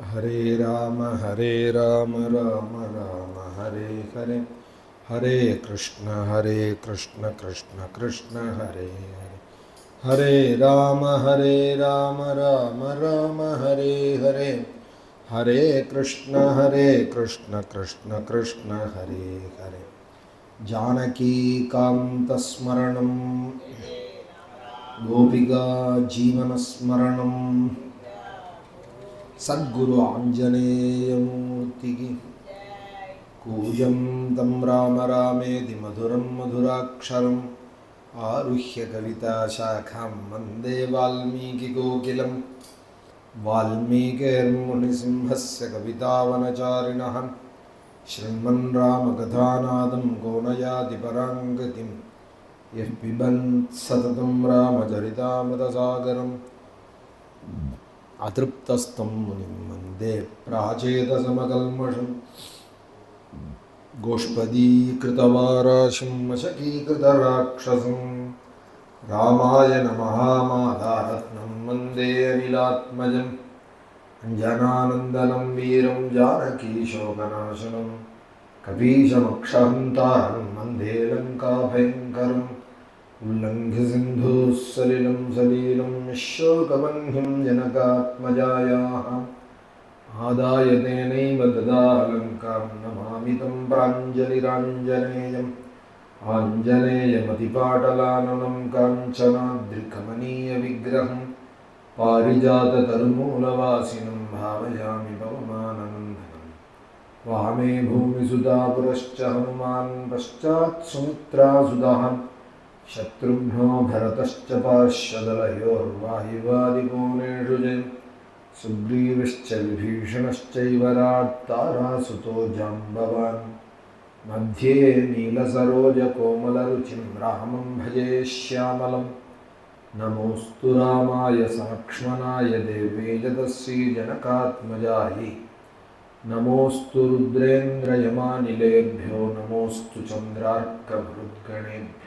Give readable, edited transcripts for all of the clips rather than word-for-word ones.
Hare Rama Rama Rama Hare Hare Hare Krishna Krishna Krishna Hare Hare Hare Rama Rama Rama Hare Hare Hare Krishna Krishna Krishna Hare Hare Janaki Kanta Smaranam Gopika Jeevana Smaranam Sadguru Anjaneya Murti ki Kujam tam Rama Rameti Madhuram Madhuraksharam Aruhya Kavita Shakham Mande Valmiki Kokilam Valmikir Munisimhasya Kavitavanacharinahan Shriman Rama Kathanadam Gonayati Parangatim Yah Piban Satatam Rama Charitamrita Atriptastam munim mande pracheta samakalmasham Goshpadi kritavarasham mashaki kritarakshasam Ramayana Mahamadharatnam mande anilatmajam Anjananandanam veeram Janaki shokanashanam Kapisham akshahantaram mande lanka bhayankaram Ullanghi sindhu salilam salilam Nishokavanhim janakatmajayaha Adaya tenaiva dadalankam Namamitam pranjaliranjaneyam Anjaneyam atipatalananam Kanchanadrikamaniya vigraham Parijata tarmulavasinam Bhavayami pavamananandhanam Vahame bhumi sudapurascha hanuman Paschat sumitra sudaham Shatrubhno bharatascha parshadalayorvahivadikoneshu jen Sugrivischa vibhishanascha Tara-suto jambavan Madhye neelasaroja komalaruchim Ramam bhaje shyamalam Namostu Ramaya Sakshmanaya Devejadassi Janakatmajahi Namostu Rudrendra Yamanilebhyo Namostu Chandrarka Vrudganebhyo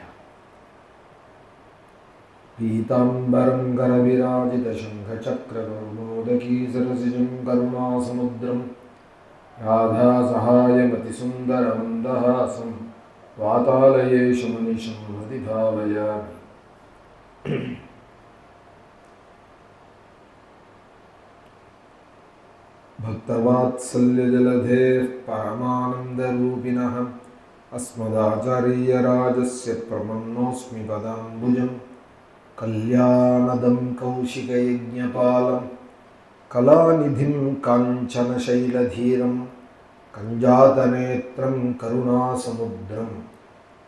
Pītambaram Karavirajita Shankha Chakra Gaurudaki Sarasijam Karuna Samudram Radha Sahayamati Sundara Mandahasam Vatalayeshu Manisham Madhibhavayami Bhaktavatsalya Jaladhe Paramananda Rupinah Asmadacharya Rajasya Pramannosmi Padambujam Kalyanadam Kaushika Yajnapalam Kalanidhim Kanchana Shailadhiram Kanjatanetram Karuna Samudram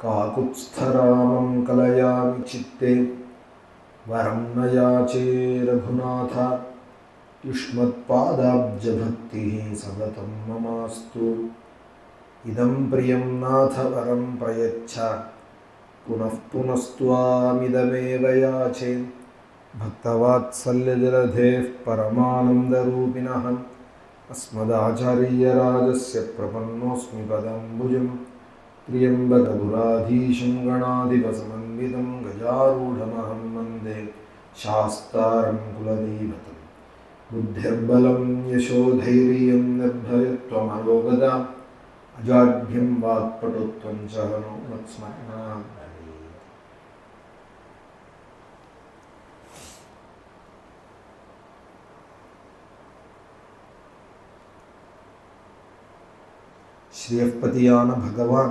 Kakutstharamam Kalayami Chitte Varamnayache Raghunatha Yushmat Padabja Bhaktihi Sadatam Mamastu Idam Priyam Natha Varam Prayacha Punah punastvamidameva yache Bhaktavatsalya jaladhe Paramananda rupinah Asmadacharya rajasya prapannosmi padambujam Triyambaka duradhisham ganadhipasamandidam Gajarudhamaham mande Shastaram kuladevatam Buddhirbalam yashodhairiyam nirbhayatvam arogada Ajadhyam vatpatutvam chahano matsmarna Shriyapatiyana Bhagavan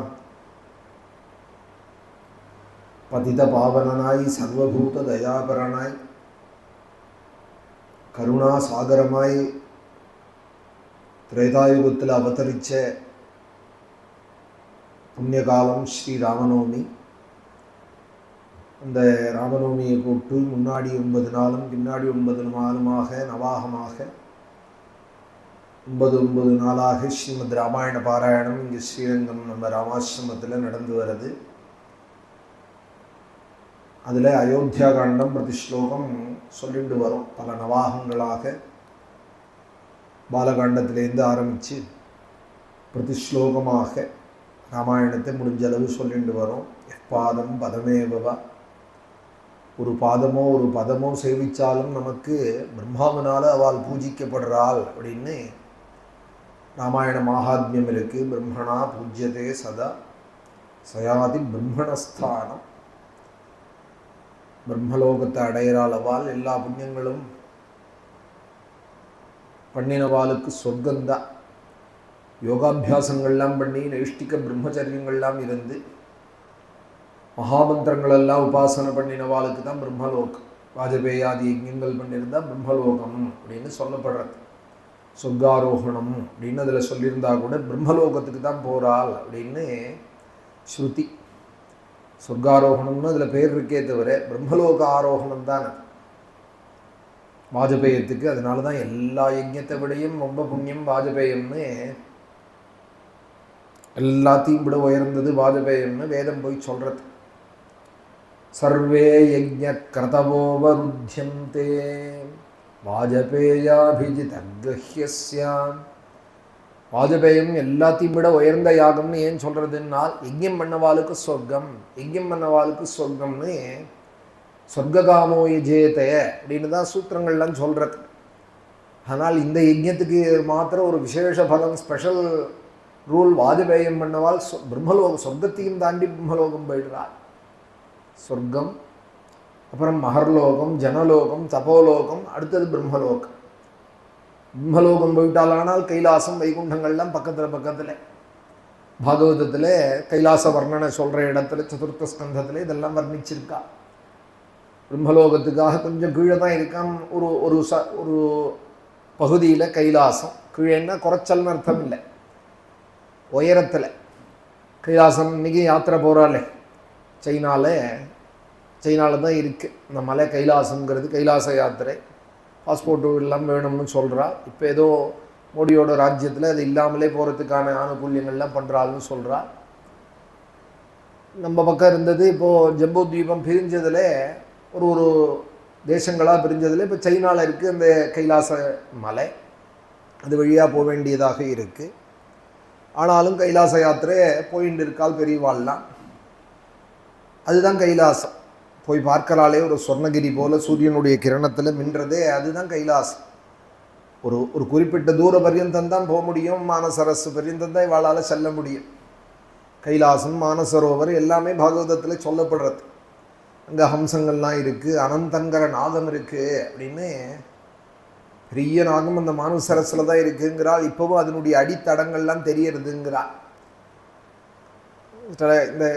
Patita Pavananai Sarvabhuta Dayaparanai Karuna Sagaramai Tretayugathila Avataricha Punyakalam Shri Ramanavami அந்த ராமநவமியை கூப்பிட்டு முன்னாடி 9 நாளும் பின்னாடி 9 நாளுமாக நவாகமாக 9 நாளாக ஸ்ரீமத் ராமாயண பாராயணம் இங்கே ஸ்ரீரங்கம் நம்ம ராமாசிரமத்தில் நடந்து வருது. அதில் அயோத்தியா காண்டம் பிரதி ஸ்லோகம் சொல்லிட்டு வரும். பல நவாகங்களாக பாலகாண்டத்திலேருந்து ஆரம்பித்து பிரதி ஸ்லோகமாக ராமாயணத்தை முடிஞ்சளவு சொல்லிட்டு வரும். எப்பாதம் பதமேபவ ஒரு பாதமோ ஒரு பதமோ சேவிச்சாலும் நமக்கு பிரம்மாவினால் அவள் பூஜிக்கப்படுறாள் அப்படின்னு ராமாயண மகாத்மியம் இருக்குது. பிரம்மணா பூஜ்யதே சதா சயாதி பிரம்மணஸ்தானம். பிரம்மலோகத்தை அடையிறாள் அவள். எல்லா புண்ணியங்களும் பண்ணினவாளுக்கு சொர்க்கந்தான். யோகாபியாசங்கள்லாம் பண்ணி நைஷ்டிக பிரம்மச்சரியங்கள்லாம் இருந்து மகாமந்திரங்களெல்லாம் உபாசனை பண்ணினவாளுக்கு தான் பிரம்மலோகம். வாஜபேயாதி யஜ்ஞங்கள் பண்ணியிருந்தால் பிரம்மலோகம் அப்படின்னு சொல்லப்படுறது. சொர்க்காரோகணம் அப்படின்னு அதில் சொல்லியிருந்தா கூட பிரம்மலோகத்துக்கு தான் போகிறாள் அப்படின்னு ஸ்ருதி. சொர்க்காரோகணம்னு அதில் பேர் இருக்கே தவிர பிரம்மலோக ஆரோகணம் தான் அது வாஜபேயத்துக்கு. அதனால தான் எல்லா யஜ்ஞத்தை விடையும் ரொம்ப புண்ணியம் வாஜபேயம்னு, எல்லாத்தையும் விட உயர்ந்தது வாஜபேயம்னு வேதம் போய் சொல்கிறது. சர்வே யஜ்ஞ கிரதவோவருத்தியந்தே வாஜபேயாபிஜிதக்ரஹ்யஸ்யாம். வாஜபேயம் எல்லாத்தையும் விட உயர்ந்த யாகம்னு ஏன் சொல்கிறதுனால், யஜ்ஞம் பண்ணவாளுக்கு சொர்க்கம், யஜ்ஞம் பண்ணவாளுக்கு சொர்க்கம்னு சொர்க்ககாமோ யஜேதே அப்படின்னு தான் சூத்திரங்கள்லாம் சொல்கிறது. ஆனால் இந்த யஜ்ஞத்துக்கு மாத்திரம் ஒரு விசேஷ பலம், ஸ்பெஷல் ரூல். வாஜபேயம் பண்ணவாள் பிரம்மலோகம், சொர்க்கத்தையும் தாண்டி பிரம்மலோகம் போயிடுறாள். சொர்க்கம், அப்புறம் மகர்லோகம், ஜனலோகம், தபோலோகம், அடுத்தது பிரம்மலோகம். பிரம்மலோகம் போயிட்டாலானால் கைலாசம் வைகுண்டங்கள்லாம் பக்கத்தில் பாகவதத்தில் கைலாச வர்ணனை சொல்கிற இடத்துல சதுர்த்த ஸ்கந்தத்தில் இதெல்லாம் வர்ணிச்சிருக்கா. பிரம்மலோகத்துக்காக கொஞ்சம் கீழே தான் இருக்கான். ஒரு பகுதியில் கைலாசம். கீழேன்னா குறைச்சல்னு அர்த்தம் இல்லை, உயரத்தில் கைலாசம். இன்றைக்கி யாத்திரை போகிறாளே சைனாவில் தான் இருக்குது இந்த மலை கைலாசங்கிறது. கைலாச யாத்திரை பாஸ்போர்ட்டு எல்லாம் வேணும்னு சொல்கிறா. இப்போ ஏதோ மோடியோட ராஜ்யத்தில் அது இல்லாமலே போகிறதுக்கான ஆனுகூல்யங்கள்லாம் பண்ணுறாள்னு சொல்கிறா. நம்ம பக்கம் இருந்தது இப்போது ஜம்பு தீபம் பிரிஞ்சதில் ஒரு தேசங்களாக பிரிஞ்சதில் இப்போ சைனாவில் இருக்குது அந்த கைலாச மலை. அது வழியாக போக வேண்டியதாக இருக்குது. ஆனாலும் கைலாச யாத்திரை போயின்னு இருக்கால் பெரியவாள்லாம். அதுதான் கைலாசம். போய் பார்க்கறாளே ஒரு சொர்ணகிரி போல் சூரியனுடைய கிரணத்தில் மின்றதே, அதுதான் கைலாசம். ஒரு குறிப்பிட்ட தூர பர்யந்தம் தான் போக முடியும். மானசரஸ் பர்யந்தம் தான் இவாளால் செல்ல முடியும். கைலாசம், மானசரோவர் எல்லாமே பாகவதத்தில் சொல்லப்படுறது. அங்கே ஹம்சங்கள்லாம் இருக்குது, அனந்தங்கிற நாகம் இருக்குது அப்படின்னு. பெரிய நாகம் அந்த மானசரஸில் தான் இருக்குங்கிறாள். இப்போவும் அதனுடைய அடித்தடங்கள்லாம் தெரியறதுங்கிறாள். இந்த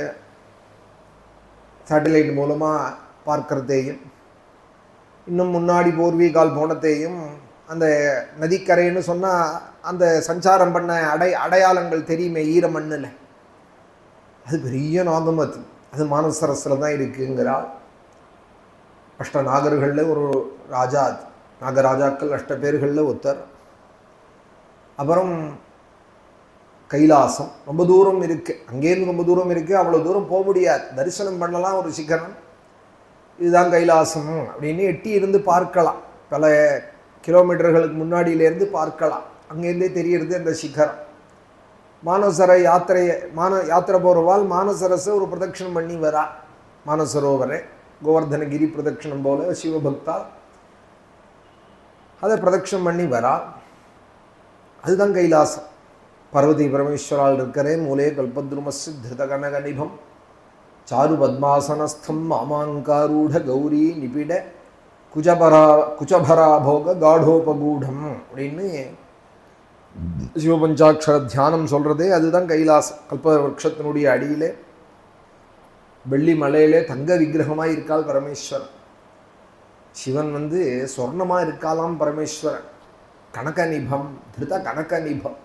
சேட்டலைட் மூலமாக பார்க்கறதையும், இன்னும் முன்னாடி போர்வீகால் போனதையும், அந்த நதிக்கரைன்னு சொன்னால் அந்த சஞ்சாரம் பண்ண அடையாளங்கள் தெரியுமே ஈர மண்ணில், அது பெரிய நாகம். அது மானசரஸில் தான் இருக்குங்கிறாள். அஷ்ட நாகர்களில் ஒரு ராஜா, அது நாகராஜாக்கள் 8 பேர்களில் ஒருத்தர். அப்புறம் கைலாசம் ரொம்ப தூரம் இருக்குது, அங்கேருந்து ரொம்ப தூரம் இருக்குது. அவ்வளோ தூரம் போக முடியாது, தரிசனம் பண்ணலாம் ஒரு சிகரம். இதுதான் கைலாசம் அப்படின்னு எட்டி இருந்து பார்க்கலாம். பல கிலோமீட்டர்களுக்கு முன்னாடியிலேருந்து பார்க்கலாம். அங்கேருந்தே தெரியறது அந்த சிகரம். மானசர யாத்திரை போகிறவாள் மானசரஸை ஒரு பிரதட்சணம் பண்ணி வரா. மானசரோவரை கோவர்தனகிரி பிரதட்சணம் போல சிவபக்தா அதை பிரதட்சணம் பண்ணி வரா. அதுதான் கைலாசம். பார்வதி பரமேஸ்வரால் இருக்கிறே மூலே கல்பத்ருமஸ்ய திருத கனக நிபம் சாரு பத்மாசனஸ்தம் மாமாங்காரூட கௌரி நிபிட குச்சபராபோக காடோபகூடம் அப்படின்னு சிவபஞ்சாட்சர தியானம் சொல்கிறதே அதுதான் கைலாசம். கல்ப விருட்சத்தினுடைய அடியிலே வெள்ளி மலையிலே தங்க விக்கிரகமாக இருக்காள் பரமேஸ்வரன். சிவன் சொர்ணமாக இருக்காலாம் பரமேஸ்வரன். கனகநிபம், திருத கனகநிபம்,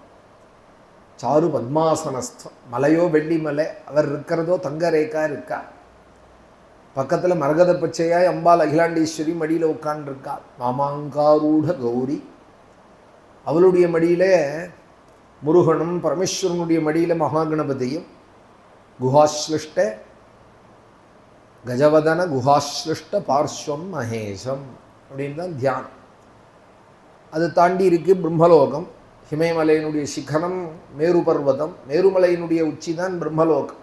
சாரு பத்மாசனஸ்தம். மலையோ வெள்ளி மலை, அவர் இருக்கிறதோ தங்க ரேக்கா இருக்கா. பக்கத்தில் மரகத பச்சையாய் அம்பாள் அகிலாண்டீஸ்வரி மடியில் உட்காண்டிருக்கா. மாமாங்காரூட கௌரி, அவளுடைய மடியிலே முருகனும், பரமேஸ்வரனுடைய மடியில் மகாகணபதியும், குஹாஸ்லிஷ்ட கஜவதன குஹாஸ்லிஷ்ட பார்ஸ்வம் மகேஷம் அப்படின்னு தான் தியானம். அது தாண்டி இருக்குது பிரம்மலோகம். ஹிமயமலையினுடைய சிகரம் மேரு பர்வதம், மேருமலையினுடைய உச்சி தான் பிரம்மலோகம்.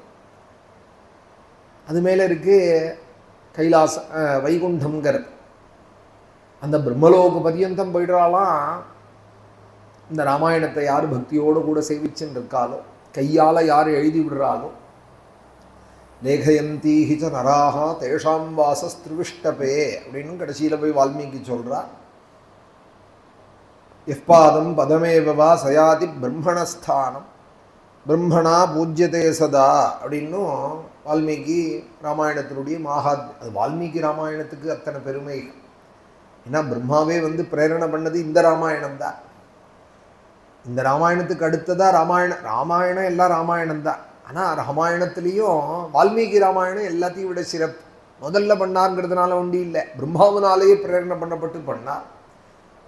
அது மேலே இருக்குது கைலாச வைகுண்டம்ங்கிறது. அந்த பிரம்மலோக பரியந்தம் போயிடுறாலாம். இந்த ராமாயணத்தை யார் பக்தியோடு கூட சேவிச்சுன்னு இருக்காலோ, கையால் யார் எழுதி விடுறாலோ, லேகயந்தீஹிச்ச நராகா தேஷாம் வாசஸ்திருவிஷ்டபே அப்படின்னு கடைசியில் போய் வால்மீகி சொல்கிறார். எஃபாதம் பதமேவா சயாதி பிரம்மணஸ்தானம் பிரம்மணா பூஜ்யதே சதா அப்படின்னும் வால்மீகி ராமாயணத்தினுடைய அது வால்மீகி ராமாயணத்துக்கு அத்தனை பெருமை. ஏன்னா பிரம்மாவே பிரேரணை பண்ணது இந்த ராமாயணம் தான். இந்த ராமாயணத்துக்கு அடுத்ததாக ராமாயணம் எல்லாம் ராமாயணம் தான். ஆனால் ராமாயணத்துலேயும் வால்மீகி ராமாயணம் எல்லாத்தையும் விட சிறப்பு. முதல்ல பண்ணாருங்கிறதுனால ஒன்றும் இல்லை, பிரம்மாவினாலேயே பிரேரணை பண்ணப்பட்டு பண்ணார்.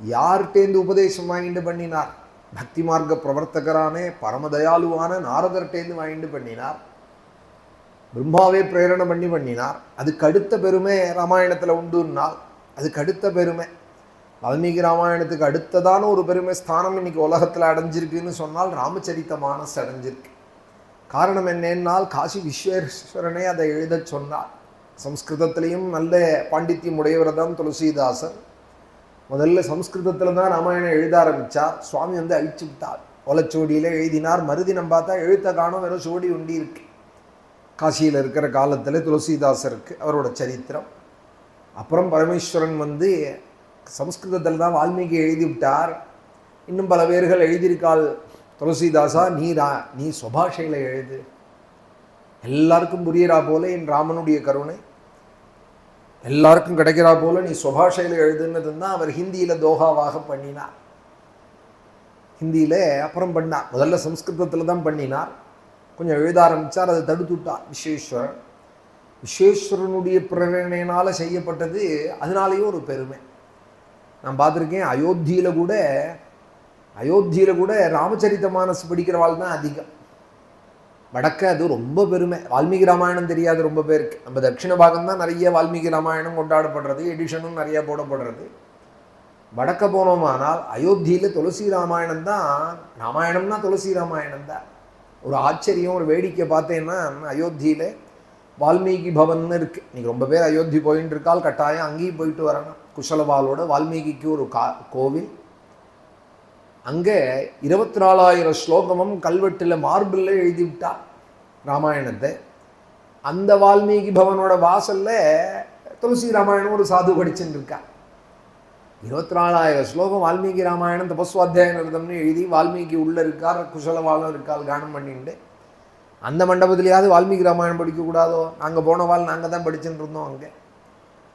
யார்கிட்டேருந்து உபதேசம் வாங்கிட்டு பண்ணினார்? பக்தி மார்க்க பிரவர்த்தகரானே பரமதயாலுவான நாரதர்கிட்டேருந்து வாங்கிட்டு பண்ணினார். பிரம்மாவே பிரேரணை பண்ணினார். அதுக்கு அடுத்த பெருமை ராமாயணத்தில் உண்டுன்னால் அதுக்கு அடுத்த பெருமை வால்மீகி ராமாயணத்துக்கு அடுத்ததான ஒரு பெருமை ஸ்தானம் இன்னைக்கு உலகத்தில் அடைஞ்சிருக்குன்னு சொன்னால் ராமச்சரித்த மானஸ் அடைஞ்சிருக்கு. காரணம் என்னென்னால் காசி விஸ்வேஸ்வரனே அதை எழுத சொன்னார். சம்ஸ்கிருதத்திலையும் நல்ல பாண்டித்யம் உடையவர் தான் துளசிதாசர். முதல்ல சம்ஸ்கிருதத்தில் தான் ராமாயணம் எழுத ஆரம்பித்தார். சுவாமி அழிச்சு விட்டார். ஓலைச்சுவடியில் எழுதினார். மறுதினம் பார்த்தா எழுத்த காணும் வெறும் சுவடி உண்டி இருக்கு. காசியில் இருக்கிற காலத்தில் துளசிதாசருக்கு அவரோட சரித்திரம். அப்புறம் பரமேஸ்வரன் சம்ஸ்கிருதத்தில் தான் வால்மீகி எழுதி விட்டார். இன்னும் பல பேர்கள் எழுதியிருக்காள், துளசிதாசா நீ சுபாஷையில் எழுது, எல்லாருக்கும் புரியறா போல என் ராமனுடைய கருணை எல்லாருக்கும் கிடைக்கிறா போல நீ சுபாஷையில் எழுதுன்னது தான் அவர் ஹிந்தியில் தோஹாவாக பண்ணினார். ஹிந்தியில் அப்புறம் பண்ணார். முதல்ல சம்ஸ்கிருதத்தில் தான் பண்ணினார். கொஞ்சம் எழுத ஆரம்பித்தார். அதை தடுத்துட்டார் விஸ்வேஸ்வரன். விஸ்வேஸ்வரனுடைய பிரேரணையினால் செய்யப்பட்டது. அதனாலேயும் ஒரு பெருமை நான் பார்த்துருக்கேன். அயோத்தியில் கூட ராமச்சரித்த மானஸ் படிக்கிறவாள் தான் அதிகம். வடக்க அது ரொம்ப பெருமை. வால்மீகி ராமாயணம் தெரியாது ரொம்ப பேருக்கு. நம்ம தட்சிண பாகம் தான் நிறைய வால்மீகி ராமாயணம் கொண்டாடப்படுறது, எடிஷனும் நிறைய போடப்படுறது. வடக்க போனோமானால் அயோத்தியில் துளசி ராமாயணம் தான். ராமாயணம்னா துளசி ராமாயணம் தான். ஒரு ஆச்சரியம், ஒரு வேடிக்கை பார்த்தேன்னா, அயோத்தியில் வால்மீகி பவன் இருக்குது. இன்றைக்கி ரொம்ப பேர் அயோத்தி போயின்னு இருக்கால். கட்டாயம் அங்கேயும் போயிட்டு வரணும். குஷலவாலோட வால்மீகிக்கு ஒரு கோவில். அங்கே 24,000 ஸ்லோகமும் கல்வெட்டில் மார்பிளில் எழுதி விட்டார் ராமாயணத்தை. அந்த வால்மீகி பவனோட வாசலில் துளசி ராமாயணம் ஒரு சாது படிச்சுட்டு இருக்கா. 24,000 ஸ்லோகம் வால்மீகி ராமாயணம் தபஸ்வாத்தியாய நிருதம்னு எழுதி வால்மீகி உள்ளே இருக்கார், குஷலவாலும் இருக்கால் கானம் பண்ணிட்டு. அந்த மண்டபத்திலேயாவது வால்மீகி ராமாயணம் படிக்கக்கூடாதோ? நாங்கள் போன நாங்கள் தான் படிச்சுட்டு இருந்தோம். அங்கே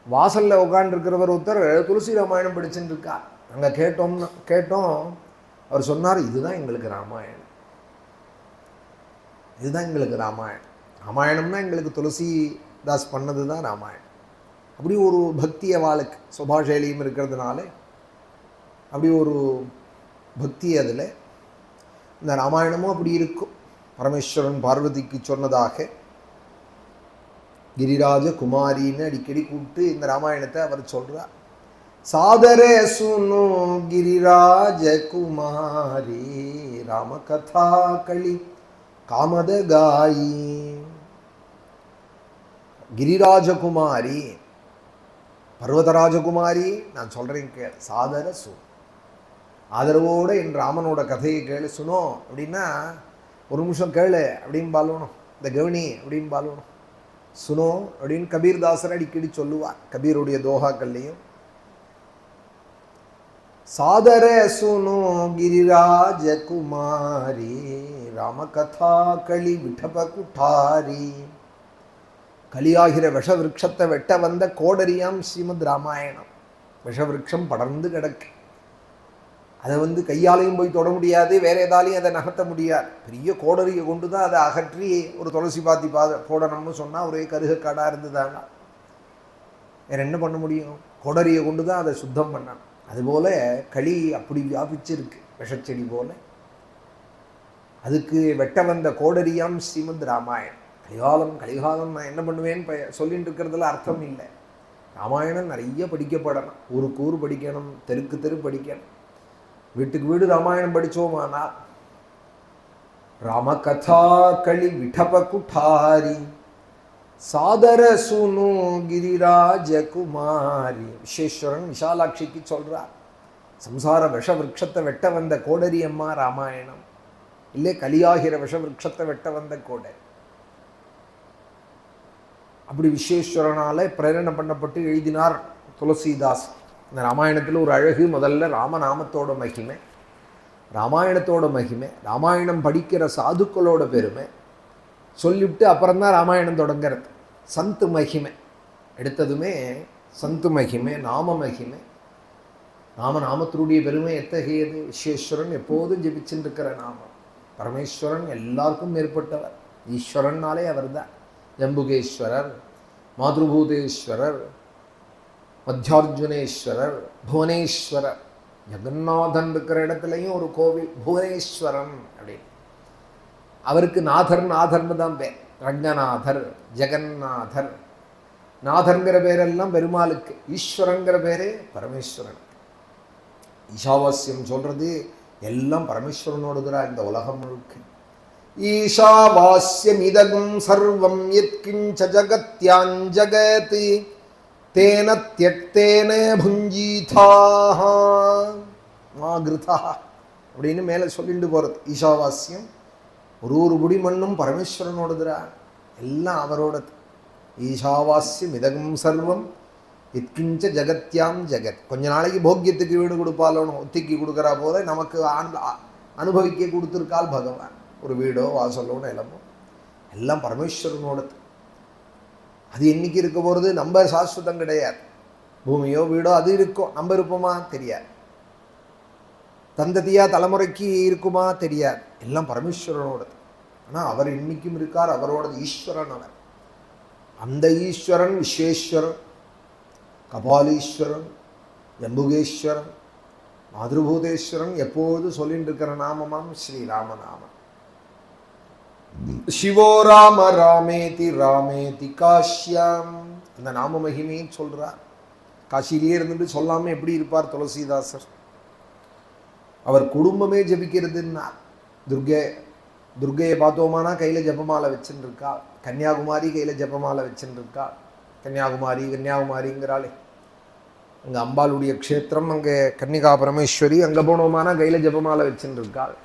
வாசலில் உட்காண்டிருக்கிறவர் ஒருத்தர் துளசி ராமாயணம் படிச்சுட்டு இருக்கார். அங்கே கேட்டோம். அவர் சொன்னார், இதுதான் எங்களுக்கு ராமாயணம், இதுதான் எங்களுக்கு ராமாயணம். ராமாயணம்னா எங்களுக்கு துளசிதாஸ் பண்ணது தான் ராமாயணம். அப்படி ஒரு பக்தி அவளுக்கு சுபாஷைலியும் இருக்கிறதுனால அப்படி ஒரு பக்தி அதில். இந்த ராமாயணமும் அப்படி இருக்கும். பரமேஸ்வரன் பார்வதிக்கு சொன்னதாக கிரிராஜ குமாரின்னு அடிக்கடி கூப்பிட்டு இந்த ராமாயணத்தை அவர் சொல்கிறார். சாதரே சுனோ கிரிராஜ குமாரி ராம கதா களி காமத காயி. கிரிராஜகுமாரி, பர்வதராஜகுமாரி, நான் சொல்கிறேன் கேளு. சாதர சு, ஆதரவோடு என் ராமனோட கதையை கேளு. சுனோ அப்படின்னா ஒரு நிமிஷம் கேளு அப்படின்னு பாலணும். இந்த கவனி அப்படின்னு பாலணும். சுனோ அப்படின்னு கபீர்தாசர் அடிக்கடி சொல்லுவார் கபீருடைய தோஹாக்கள்லையும். சாதர சுனோ கிரிராஜ குமாரி ராம கதா களி விட்டப குட்டாரி. கலியாகிற விஷவிருட்சத்தை வெட்ட வந்த கோடரியாம் ஸ்ரீமத் ராமாயணம். விஷவிருட்சம் படர்ந்து கிடக்கு. அதை கையாலையும் போய் தொட முடியாது, வேற ஏதாலையும் அதை நகர்த்த முடியாது. பெரிய கோடரியை கொண்டு தான் அதை அகற்றி ஒரு துளசி பாத்தி போடணும்னு சொன்னால் ஒரே கருகக்காடாக இருந்ததானா வேற என்ன பண்ண முடியும்? கோடரியை கொண்டு தான் அதை சுத்தம் பண்ணணும். அதுபோல் களி அப்படி வியாபிச்சிருக்கு விஷச்செடி போல. அதுக்கு வெட்ட வந்த கோடரியாம் ஸ்ரீமத் ராமாயணம். கலிகாலம் நான் என்ன பண்ணுவேன்னு சொல்லிட்டு இருக்கிறதுல அர்த்தம் இல்லை. ராமாயணம் நிறைய படிக்கப்படணும். ஊருக்கு ஊர் படிக்கணும், தெருக்கு தெரு படிக்கணும். வீட்டுக்கு வீடு ராமாயணம் படித்தோமானா ராம கதா களி விட்டப குட்டாரி சாதர சுனு கிரிராஜகுமாரி. விஸ்வேஸ்வரன் விஷாலாட்சிக்கு சொல்றார், சம்சார விஷ விருட்சத்தை வெட்ட வந்த கோடரி அம்மா ராமாயணம், இல்லை கலியாகிற விஷ விருட்சத்தை வெட்ட வந்த கோடரி. அப்படி விஸ்வேஸ்வரனால பிரேரணை பண்ணப்பட்டு எழுதினார் துளசிதாஸ். இந்த ராமாயணத்தில் ஒரு அழகு, முதல்ல ராமநாமத்தோட மகிமை, ராமாயணத்தோட மகிமை, ராமாயணம் படிக்கிற சாதுக்களோட பெருமை சொல்லிவிட்டு அப்புறம்தான் ராமாயணம் தொடங்கிறது. சந்து மகிமை எடுத்ததுமே சந்து மகிமை, நாம மகிமை. நாமத்தினுடைய பெருமை எத்தகையது? விஸ்வேஸ்வரன் எப்போதும் ஜெபிச்சுட்டு இருக்கிற நாமம். பரமேஸ்வரன் எல்லாருக்கும் மேற்பட்டவர். ஈஸ்வரன்னாலே அவர் தான். ஜம்புகேஸ்வரர், மாத்ருபூதேஸ்வரர், மத்தியார்ஜுனேஸ்வரர், புவனேஸ்வரர். ஜெகநாதன் இருக்கிற இடத்துலையும் ஒரு கோவில் புவனேஸ்வரன் அப்படின்னு. அவருக்கு நாதர்னு தான் பேர். ரங்கநாதர், ஜெகநாதர். நாதர்ங்கிற பேரெல்லாம் பெருமாளுக்கு, ஈஸ்வரங்கிற பேரே பரமேஸ்வரன். ஈஷாவாஸ்யம் சொல்றது எல்லாம் பரமேஸ்வரனோடுகிறா இந்த உலகம் முழுக்க. ஈஷாவாஸ்யம் இதகும் சர்வம் யத்கிஞ்ச ஜகத்யாஞ்சகதி தேன த்யக்தேன புஞ்சீதாஹ மாகிருதா அப்படின்னு மேலே சொல்லிட்டு போகிறது. ஈஷாவாஸ்யம் ஒரு குடி மண்ணும் பரமேஸ்வரனோடுகிறா, எல்லாம் அவரோடது. ஈஷாவாஸ்யம் இதகும் சர்வம் இத்கிஞ்ச ஜகத்யாம் ஜெகத். கொஞ்ச நாளைக்கு போக்கியத்துக்கு வீடு கொடுப்பாலும் ஒத்திக்கு கொடுக்குறா போல நமக்கு அனுபவிக்க கொடுத்துருக்கால் பகவான். ஒரு வீடோ வாசலோ நிலமோ எல்லாம் பரமேஸ்வரனோடது. அது என்னைக்கு இருக்க போகிறது? நம்ம சாஸ்வதம் கிடையாது. பூமியோ வீடோ அது இருக்கும், நம்ம இருப்போமா தெரியாது. தந்ததியா தலைமுறைக்கு இருக்குமா தெரியாது. எல்லாம் பரமேஸ்வரனோடது. ஆனால் அவர் இன்னைக்கும் இருக்கார், அவரோடது. ஈஸ்வரன் அவர். அந்த ஈஸ்வரன் விஸ்வேஸ்வரன், கபாலீஸ்வரன், ஜம்புகேஸ்வரன், மாத்ருபூதேஸ்வரன் எப்போது சொல்லிட்டு இருக்கிற நாமமாம் ஸ்ரீராமநாமம். சிவோ ராம ராமேதி ராமேதி காஷ்யாம். அந்த நாம மகிமையும் சொல்றார். காசிலேயே இருந்துட்டு சொல்லாமல் எப்படி இருப்பார் துளசிதாசர்? அவர் குடும்பமே ஜபிக்கிறதுன்னா, துர்கையை பார்த்தோமானா கையில் ஜபமாலை வச்சுன்னு இருக்கா. கன்னியாகுமரி கையில் ஜபமாலை வச்சுன்னு இருக்கா. கன்னியாகுமரிங்கிறாளே, அங்கே அம்பாளுடைய க்ஷேத்திரம், அங்கே கன்னிகா பரமேஸ்வரி, அங்கே போனோமானா கையில் ஜபமாலை வச்சுன்னு இருக்காள்.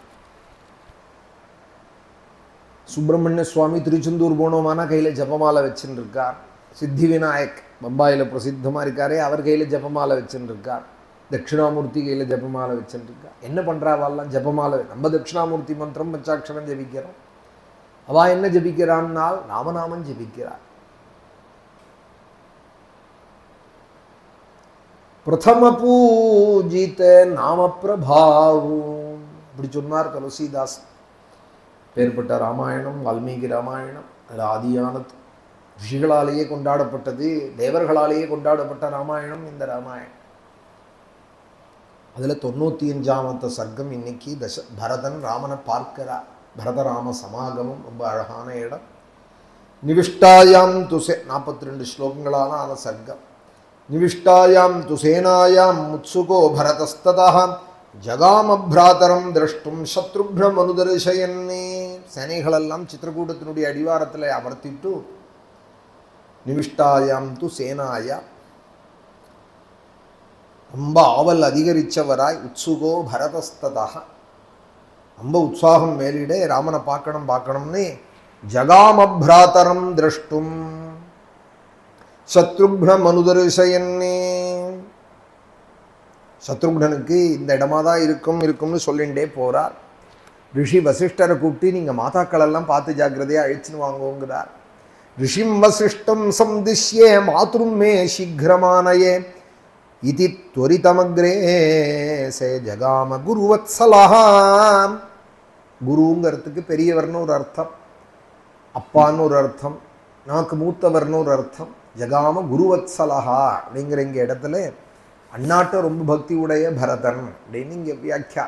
சுப்பிரமணிய சுவாமி திருச்செந்தூர் போனோமானா கையில் ஜபமாலை வச்சுன்னு இருக்கார். சித்தி விநாயக் பம்பாயில் பிரசித்தமாக இருக்காரே, அவர் கையில் ஜபமாலை வச்சுன்னு இருக்கார். தட்சிணாமூர்த்தி கையில் ஜபமாலை வச்சுட்டு இருக்கா. என்ன பண்ணுறாவெல்லாம் ஜபமாலை? நம்ம தட்சிணாமூர்த்தி மந்திரம் பஞ்சாட்சரம் ஜபிக்கிறோம். அவள் என்ன ஜபிக்கிறான்னால் ராமநாமன் ஜபிக்கிறார். பிரதம பூஜித நாம பிரபாவும் இப்படி சொன்னார் துளசிதாஸ். பேர்பட்ட ராமாயணம் வால்மீகி ராமாயணம். அது ஆதியானது, ரிஷிகளாலேயே கொண்டாடப்பட்டது, தேவர்களாலேயே கொண்டாடப்பட்ட ராமாயணம் இந்த ராமாயணம். அதில் 95வது சர்க்கம் இன்னைக்கு பரதன் ராமனை பார்க்கிறார். பரதராம சமாகமம் ரொம்ப அழகான இடம். நிவிஷ்டாயாம் துசே 42 ஸ்லோகங்களான அந்த சர்க்கம். நிவிஷ்டாயாம் துசேனாயாம் முத்சுகோ பரதஸ்ததா ஜகாம பிராதரம் திரஷ்டும் சத்ருக்னம் அனுதர்சயன்னே. சேனைகளெல்லாம் சித்திரக்கூட்டத்தினுடைய அடிவாரத்தில் அமர்த்திட்டு நிவிஷ்டாயாம் து சேனாயா, ரொம்ப ஆவல் அதிகரித்தவராய், உத்சுகோ பரதஸ்ததா, ரொம்ப உற்சாகம் மேலிட ராமனை பார்க்கணும்னு ஜகாம பிராதரம் திரஷ்டும் சத்ருக்னம் அனுதர்சயன்னே. சத்ருக்னனுக்கு இந்த இடமா தான் இருக்கும்னு சொல்லிகிட்டே போகிறார். ரிஷி வசிஷ்டரை கூப்பிட்டு நீங்கள் மாதாக்களெல்லாம் பார்த்து ஜாக்கிரதையாக அழிச்சுன்னு வாங்குங்கிறார். ரிஷிம் வசிஷ்டம் சம்திஷ்யே மாத்ரும் மே சீக்கிரமானயே இதி துவரிதமக்ரே சே ஜகாம குருவத்சலஹாம். குருங்கிறதுக்கு பெரியவர்னு ஒரு அர்த்தம், அப்பான்னு ஒரு அர்த்தம், நமக்கு மூத்தவர்னு ஒரு அர்த்தம். ஜகாம குருவத்சலஹா அப்படிங்கிற இங்கே இடத்துல அண்ணாட்ட ரொம்ப பக்தி உடைய பரதன் அப்படின்னு இங்கே வியாக்கியா.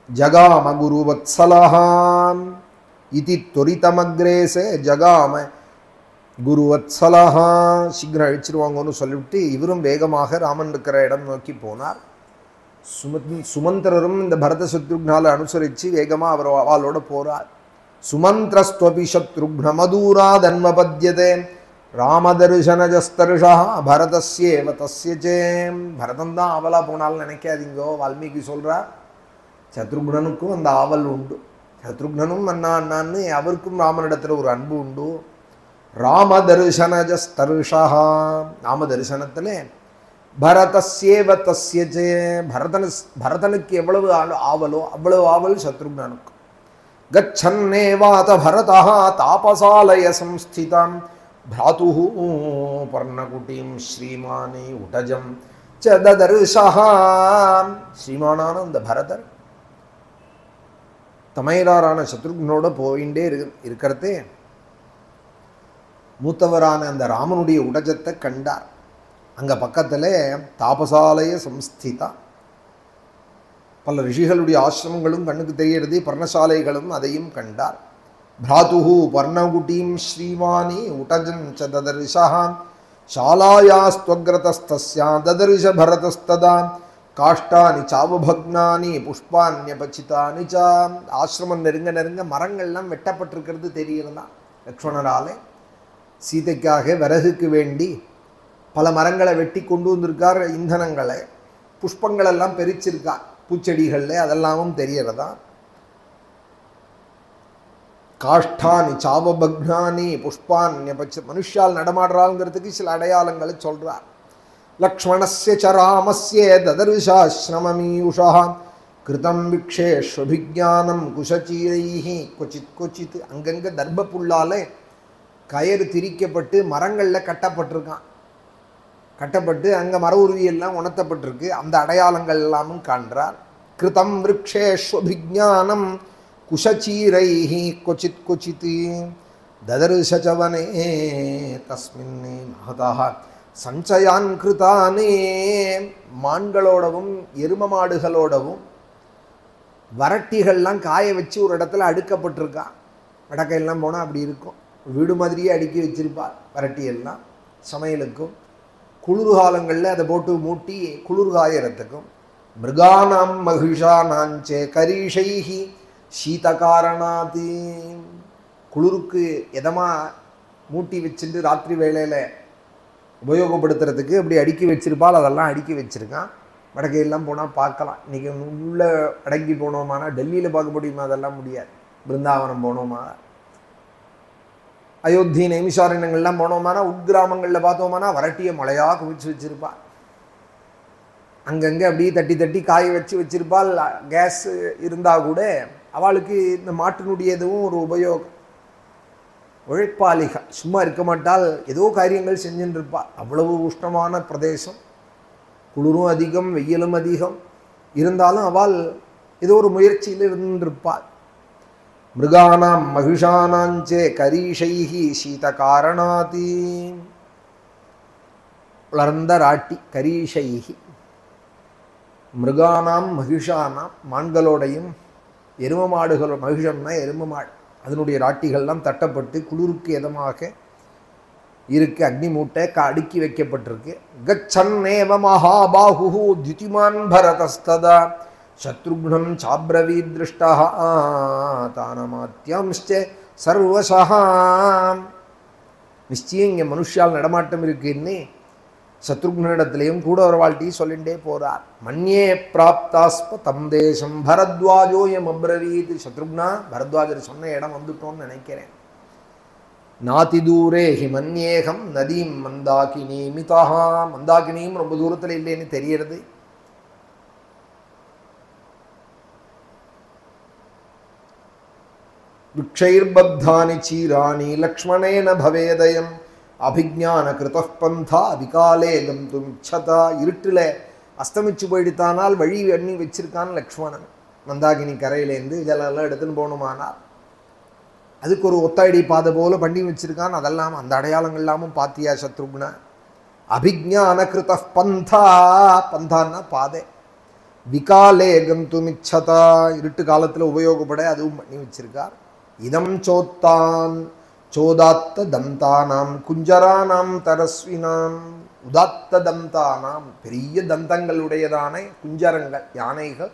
ஜகாம குருவத்சலஹாம் இதி துவரிதமக்ரேசே ஜகாம குருவத்சலஹா. சீக்கிரம் அழிச்சிருவாங்கன்னு சொல்லிவிட்டு இவரும் வேகமாக ராமன் இருக்கிற இடம் நோக்கி போனார். சுமந்திரரும் இந்த பரத சத்ருக்னால அனுசரித்து வேகமாக அவளோட போகிறார். சுமந்திரஸ்துவபி சத்ருக்னமதூராதன்வபத்யதே ராமதர்சனஜஸ்தர்ஷா பரதஸ்யேவ தஸ்ய பரதன் தான் ஆவலா போனாலும் நினைக்காதீங்கோ. வால்மீகி சொல்கிறார், சத்ருக்னனுக்கும் அந்த ஆவல் உண்டு. சத்ருக்னனும் அண்ணா அண்ணான்னு அவருக்கும் ராமனிடத்தில் ஒரு அன்பு உண்டு. ராமதர்சனஜஸ்தர்ஷா, ராம தரிசனத்தில் பரதஸ்யேவ தஸ்ய பரதனுக்கு எவ்வளவு ஆவலோ அவ்வளவு ஆவல் சத்ருக்னனுக்கு. கச்சன்னேவாத பரதா தாபசாலய சம்ஸ்திதாம் भ्रातुः पर्णकुटीं श्रीमाने उटजं च ददर्शः. ஸ்ரீமானான அந்த பரதர் தமையரான சத்ருக்னோட போயிண்டே இருக்கிறதே மூத்தவரான அந்த ராமனுடைய உடஜத்தை கண்டார். அங்கே பக்கத்தில் தாபசாலய சம்ஸ்திதா, பல ரிஷிகளுடைய ஆசிரமங்களும் கண்ணுக்கு தெரியறது, பர்ணசாலைகளும் அதையும் கண்டார். भ्रातुः पर्णकुटीं श्रीमानि उटजं च ददर्शः शालायास्त्वग्रतस्तस्या ददर्श भरतस्तदा काष्ठानि चावभग्नानि पुष्पान्यपचितानि च. ஆசிரமம் நெருங்க நெருங்க மரங்கள்லாம் வெட்டப்பட்டிருக்கிறது தெரிகிறதா. லக்ஷ்மணராலே சீதைக்காக விறகுக்கு வேண்டி பல மரங்களை வெட்டி கொண்டு வந்திருக்கார். இந்தனங்களை புஷ்பங்களெல்லாம் பெரிச்சிருக்கார் பூச்செடிகளில், அதெல்லாமும் தெரிகிறதா. காஷ்டானி சாவபக்னானி புஷ்பான்யபட்ச, மனுஷால் நடமாடுறாங்கிறதுக்கு சில அடையாளங்களை சொல்கிறார். லக்ஷ்மணஸ்ய ச ராமஸ்ய ததர்ஷாஸ்ரமமீயுஷா கிருதம் விக்ஷேஷ்வபிஜானம் குஷச்சீரைஹி கொச்சித் கொச்சித். அங்கங்கே தர்ப புல்லாலே கயிறு திரிக்கப்பட்டு மரங்களில் கட்டப்பட்டிருக்கான். கட்டப்பட்டு அங்கே மர உருவியெல்லாம் உணர்த்தப்பட்டிருக்கு. அந்த அடையாளங்கள் எல்லாமும் காண்றார். கிருதம் விக்ஷேஷ்வபிஜானம் குஷச்சீரைஹி கொச்சித் கொச்சித் ததர்ஷவனே தஸ்மின்னே மகதः சஞ்சயான் கிருதானே. மான்களோடவும் எரும மாடுகளோடவும் வரட்டிகள்லாம் காய வச்சு ஒரு இடத்துல அடுக்கப்பட்டிருக்கா. வடக்கையெல்லாம் போனால் அப்படி இருக்கும், வீடு மாதிரியே அடுக்கி வச்சிருப்பார் வரட்டியெல்லாம். சமையலுக்கும் குளிர்காலங்களில் அதை போட்டு மூட்டி குளிர்காயறதுக்கும். மிருகானாம் மகிஷானாஞ்சே கரீஷைஹி சீதகாரணாதி, குளிருக்கு எதமாக மூட்டி வச்சுட்டு ராத்திரி வேளையில் உபயோகப்படுத்துறதுக்கு அப்படி அடுக்கி வச்சிருப்பால். அதெல்லாம் அடுக்கி வச்சுருக்கான். வடக்கையெல்லாம் போனால் பார்க்கலாம். இன்றைக்கி உள்ளே அடங்கி போனோமானா டெல்லியில் பார்க்க முடியுமா? அதெல்லாம் முடியாது. பிருந்தாவனம் போனோமா, அயோத்தி நைமிஷாரண்யங்கள்லாம் போனோமானா உட்கிராமங்களில் பார்த்தோமானா வரட்டியை மழையாக குவிச்சு வச்சுருப்பாள். அங்கங்கே அப்படியே தட்டி தட்டி காய வச்சு வச்சுருப்பாள். கேஸ் இருந்தால் கூட அவளுக்கு இந்த மாட்டினுடைய எதுவும் ஒரு உபயோகம். உழைப்பாளிகள் சும்மா இருக்க மாட்டால், ஏதோ காரியங்கள் செஞ்சுட்டு இருப்பாள். அவ்வளவு உஷ்ணமான பிரதேசம், குளிரும் அதிகம், வெயிலும் அதிகம். இருந்தாலும் அவள் ஏதோ ஒரு முயற்சியில் இருந்திருப்பாள். மிருகானாம் மகிஷானாஞ்சே கரீஷைஹி சீதகாரணாதி. வளர்ந்த ராட்டி கரீஷைஹி, மிருகானாம் மகிஷானாம் மான்களோடையும் எரும மாடுகளோட, மகிஷம்னா எரும மாடு, அதனுடைய ராட்டிகள்லாம் தட்டப்பட்டு குளிருக்கு எதமாக இருக்கு. அக்னி மூட்டை அடுக்கி வைக்கப்பட்டிருக்கு. கச்சன்னேவ மகாபாஹு திதிமான் பரதஸ்ததா சத்ருக்னம் சாப்ரவீத் திருஷ்டா தானமாத்யம்ச்ச சர்வசஹ. நிச்சயம் இங்கே மனுஷால் நடமாட்டம் இருக்குன்னு சத்ருக்னிடத்திலையும் கூட ஒரு வாழ்த்தி சொல்லிகிட்டே போகிறார். மன்யே பிராப்தாஸ்ப தம் தேசம் பரத்வாஜோயம் அப்ரவீத். சத்ருக்னா, பரத்வாஜர் சொன்ன இடம் வந்துட்டோன்னு நினைக்கிறேன். நாதி தூரே ஹி மன்யேகம் நதீம் மந்தாகினி மிதா. மந்தாகினியும் ரொம்ப தூரத்தில் இல்லைன்னு தெரியறது. விக்ஷைர்பத்தானி சீராணி லக்ஷ்மணேன பவேதயம் அபிஜான கிருதः பந்தா விகாலே கந்தும் இச்சதா. இருட்டில் அஸ்தமிச்சு போயிடுத்தானால் வழி எண்ணி வச்சிருக்கான் லக்ஷ்மணன். மந்தாகினி கரையிலேருந்து இதெல்லாம் எடுத்துன்னு போகணுமானால் அதுக்கு ஒரு ஒத்தாடி பாதை போல பண்ணி வச்சிருக்கான். அதெல்லாம் அந்த அடையாளங்கள் எல்லாமும் பாத்தியா சத்ருக்னா? அபிஜான கிருதः பந்தா, பந்தான்னா பாதை. விகாலே கந்தும் இச்சதா, இருட்டு காலத்தில் உபயோகப்பட அதுவும் பண்ணி வச்சிருக்கார். இதம் சோத்தான் சோதாத்த தந்தானாம் குஞ்சரானாம் தரஸ்வினாம். உதாத்த தந்தானாம், பெரிய தந்தங்களுடையதான குஞ்சரங்கள், யானைகள்.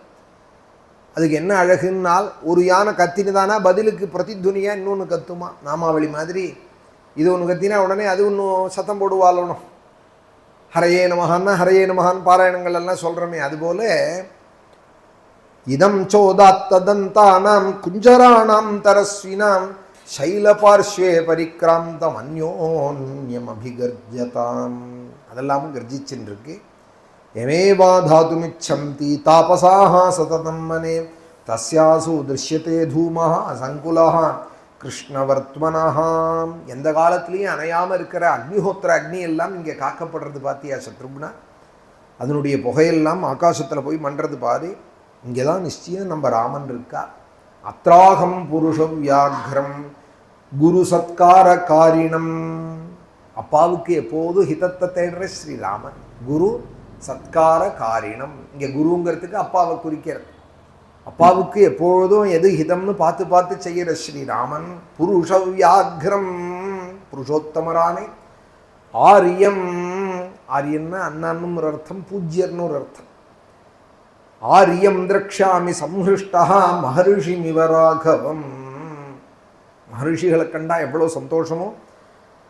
அதுக்கு என்ன அழகுன்னால் ஒரு யானை கத்தின்னு தானா பதிலுக்கு பிரதித்துனியாக இன்னொன்று கத்துமா. நாமாவளி மாதிரி இது ஒன்று கத்தினா உடனே அது ஒன்றும் சத்தம் போடுவாளணும். ஹரையே நமகான்னா ஹரையே நமகான் பாராயணங்கள் எல்லாம் சொல்கிறோமே, அதுபோல இதம் சோதாத்ததந்தானாம் குஞ்சராணாம் தரஸ்வினாம் சைலபார்ஷ்வே பரிக்ராந்தம் அந்யோன்யம் அபிகர்ஜதாம். அதெல்லாமும் கர்ஜிச்சுன்னு இருக்கு. எமேவா தாதுமிச்சந்தி தாபசாஹ சததம் மனே தஸ்யாசு திருஷ்யத்தே தூமஹ சங்குலஹ கிருஷ்ணவர்த்மனஹ. எந்த காலத்துலேயும் அணையாமல் இருக்கிற அக்னிஹோத்திர அக்னி எல்லாம் இங்கே காக்கப்படுறது பார்த்தியா சத்ருக்னா? அதனுடைய புகையெல்லாம் ஆகாசத்தில் போய் மன்றது பாரு. இங்கே தான் நிச்சயம் நம்ம ராமன் இருக்கா. அத்ராகம் புருஷ வியாக்ரம் குரு சத்கார காரிணம். அப்பாவுக்கு எப்போதும் ஹிதத்தை தேடுற ஸ்ரீராமன். குரு சத்கார காரிணம். இங்கே குருங்கிறதுக்கு அப்பாவை குறிக்கிறது. அப்பாவுக்கு எப்பொழுதும் எது ஹிதம்னு பார்த்து பார்த்து செய்கிற ஸ்ரீராமன். புருஷ வியாக்ரம் புருஷோத்தமரானே. ஆரியம் ஆரியன்னா அண்ணான்னு ஒரு அர்த்தம், பூஜ்யர்னு ஒரு அர்த்தம். ஆரியம் திரக்ஷாமி சம்ஹிருஷ்டா மகர்ஷி மிவராகவம். மகர்ஷிகளை கண்டா எவ்வளோ சந்தோஷமோ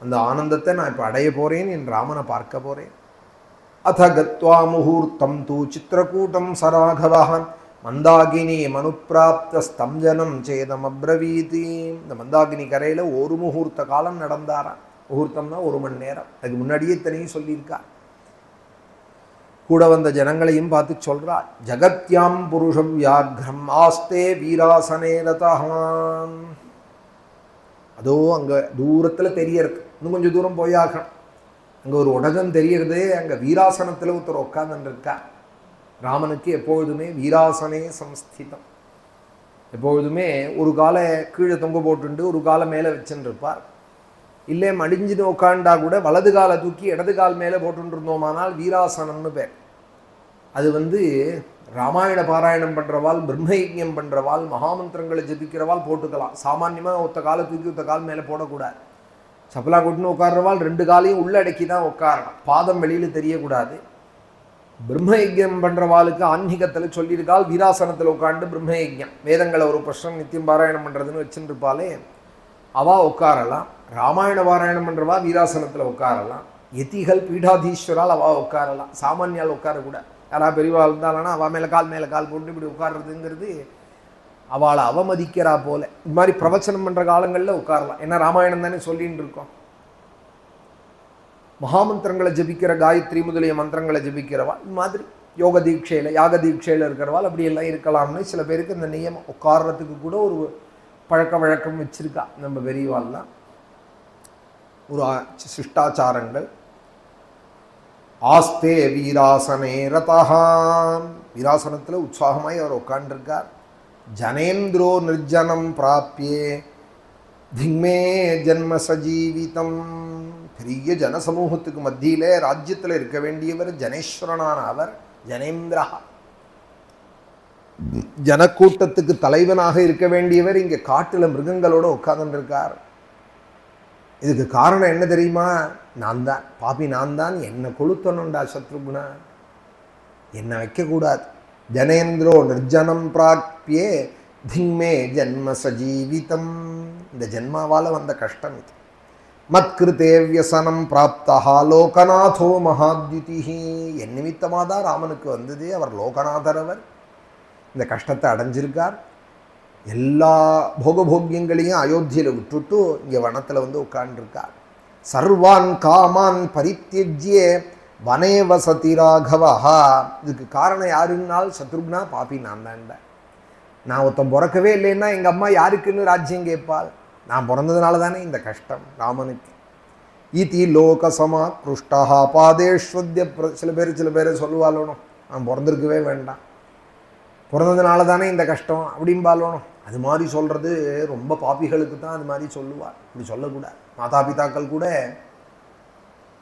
அந்த ஆனந்தத்தை நான் இப்போ அடைய போகிறேன், என் ராமனை பார்க்க போகிறேன். அத கத்வா முகூர்த்தம் தூ சித்திரக்கூட்டம் சராகவஹ மந்தாகினி மனுப்பிராப்த ஸ்தம்ஜனம் சேதம் அப்ரவீதி. இந்த மந்தாகினி கரையில் ஒரு முகூர்த்த காலம் நடந்தாராம். முகூர்த்தம்னா 1 மணி நேரம். அதுக்கு முன்னாடியே தனியும் சொல்லியிருக்கார். கூட வந்த ஜனங்களையும் பார்த்து சொல்றார், ஜகத்யாம் புருஷம் வியாக்ரம் ஆஸ்தே வீராசனே ரதஹான். அதோ அங்கே தூரத்தில் தெரியறது, இன்னும் கொஞ்சம் தூரம் போயாகணும். அங்கே ஒரு உடகம் தெரியறது. அங்கே வீராசனத்தில் ஒருத்தர் உட்கார்ந்துட்டு இருக்கா. ராமனுக்கு எப்பொழுதுமே வீராசனே சம்ஸ்திதம். எப்பொழுதுமே ஒரு காலை கீழே தொங்க போட்டுண்டு ஒரு காலை மேலே வச்சுன்னு இருப்பார். இல்லை மடிஞ்சுன்னு உட்காண்டா கூட வலது காலை தூக்கி இடது கால் மேலே போட்டுட்டு இருந்தோமானால் வீராசனம்னு பேர். அது ராமாயண பாராயணம் பண்ணுறவாள், பிரம்மயஜ்யம் பண்ணுறவாள், மகாமந்திரங்களை ஜபிக்கிறவாள் போட்டுக்கலாம். சாமான்யமாக ஒத்த காலை தூக்கி ஒத்த கால் மேலே போடக்கூடாது. சப்பலா கொட்டுன்னு உட்கார்றவாள் 2 காலையும் உள்ளடக்கி தான் உட்காரணும். பாதம் வெளியில் தெரியக்கூடாது. பிரம்மயஜ்யம் பண்ணுறவாளுக்கு ஆன்மீகத்தில் சொல்லியிருக்காள் வீராசனத்தில் உட்காந்து பிரம்மயஜ்யம் வேதங்களை ஒரு பிரஷ்னம் நித்தியம் பாராயணம் பண்ணுறதுன்னு வச்சுட்டு இருப்பாளே, அவள் உட்காரலாம். ராமாயண பாராயணம் பண்ணுறவா வீராசனத்தில் உட்காரலாம். யதிகள் பீடாதீஸ்வரால் அவள் உட்காரலாம். சாமானியால் உட்காரக்கூடாது. யாராவது பெரியவா இருந்தாலும் அவள் மேலே கால் போட்டு இப்படி உட்கார்றதுங்கிறது அவளை அவமதிக்கிறா போல. இது மாதிரி பிரவச்சனம் பண்ணுற காலங்களில் உட்காரலாம். ஏன்னா ராமாயணம் தானே சொல்லின்னு இருக்கோம். மகாமந்திரங்களை ஜபிக்கிற காயத்ரி முதலிய மந்திரங்களை ஜபிக்கிறவா இது மாதிரி யோக தீட்சையில் யாக தீட்சையில் இருக்கிறவாள் அப்படியெல்லாம் இருக்கலாம்னு சில பேருக்கு இந்த நியமம் உட்கார்றதுக்கு கூட ஒரு பழக்க வழக்கம் வச்சுருக்கா நம்ம பெரியவாள்லாம். ஒரு சிஷ்டாச்சாரங்கள். ஆஸ்தே வீராசனே ரதஹாம். வீராசனத்தில் உற்சாகமாய் அவர் உட்காண்டிருக்கார். ஜனேந்திரோ நிர்ஜனம் பிராப்பியே திங்மே ஜன்ம சஜீவிதம். பெரிய ஜனசமூகத்துக்கு மத்தியிலே ராஜ்யத்தில் இருக்க வேண்டியவர் ஜனேஸ்வரனான அவர் ஜனேந்திரா. ஜனக்கூட்டத்துக்கு தலைவனாக இருக்க வேண்டியவர் இங்கே காட்டில் மிருகங்களோடு உட்கார்ந்துருக்கார். இதுக்கு காரணம் என்ன தெரியுமா? நான் தான் பாப்பி, நான் தான் என்னை கொளுத்தணும்டா சத்ருகுணா, என்னை வைக்கக்கூடாது. ஜனேந்திரோ நிர்ஜனம் பிராப்பியே திங்மே ஜன்ம சஜீவிதம். இந்த ஜென்மாவால் வந்த கஷ்டம் இது. மத்கிருதே வியசனம் பிராப்தா லோகநாதோ மகாத்யுதிஹி. என் நிமித்தமாக தான் ராமனுக்கு வந்தது. அவர் லோகநாதர். அவர் இந்த கஷ்டத்தை அடைஞ்சிருக்கார். எல்லா போகபோக்கியங்களையும் அயோத்தியில் விட்டுட்டு இங்கே வனத்தில் உட்காண்டிருக்கார். சர்வான் காமான் பரித்தியஜ்யே வனே வசதி ராகவா. இதுக்கு காரணம் யாருன்னால் சத்ருக்னா பாப்பி நான் தான்டா. நான் ஒருத்தன் பிறக்கவே இல்லைன்னா எங்கள் அம்மா யாருக்குன்னு ராஜ்யம் கேட்பாள். நான் பிறந்ததுனால தானே இந்த கஷ்டம் ராமனுக்கு. இதி லோகசமா கிருஷ்டா பாதேஸ்வத்திய. சில பேர் சொல்லுவாளோனும் நான் பிறந்திருக்கவே வேண்டாம், பிறந்ததுனால தானே இந்த கஷ்டம் அப்படிம்பாலோனும். அது மாதிரி சொல்கிறது ரொம்ப பாப்பிகளுக்கு தான் அது மாதிரி சொல்லுவாள். இப்படி சொல்லக்கூடாது. மாதா பிதாக்கள் கூட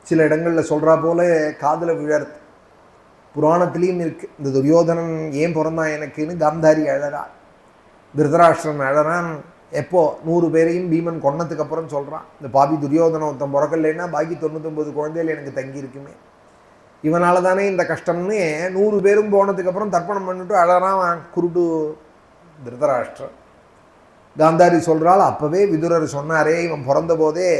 சில இடங்களில் சொல்கிறா போல காதில் விழறது. புராணத்துலேயும் இருக்குது. இந்த துரியோதனன் ஏன் பிறந்தான் எனக்குன்னு காந்தாரி அழறான். திருதராஷ்டிரன் அழறான். எப்போ 100 பேரையும் பீமன் கொன்னதுக்கு அப்புறம் சொல்கிறான், இந்த பாபி துரியோதனம் ஒருத்தன் பிறக்கலைன்னா பாக்கி 99 குழந்தைகள் எனக்கு தங்கி இருக்குமே, இவனால தானே இந்த கஷ்டம்னு 100 பேரும் போனதுக்கப்புறம் தர்ப்பணம் பண்ணிட்டு அழறான் குருட்டு திருதராஷ்டிரன். காந்தாரி சொல்கிறாள், அப்போவே விதுரர் சொன்னாரே, இவன் பிறந்த போதே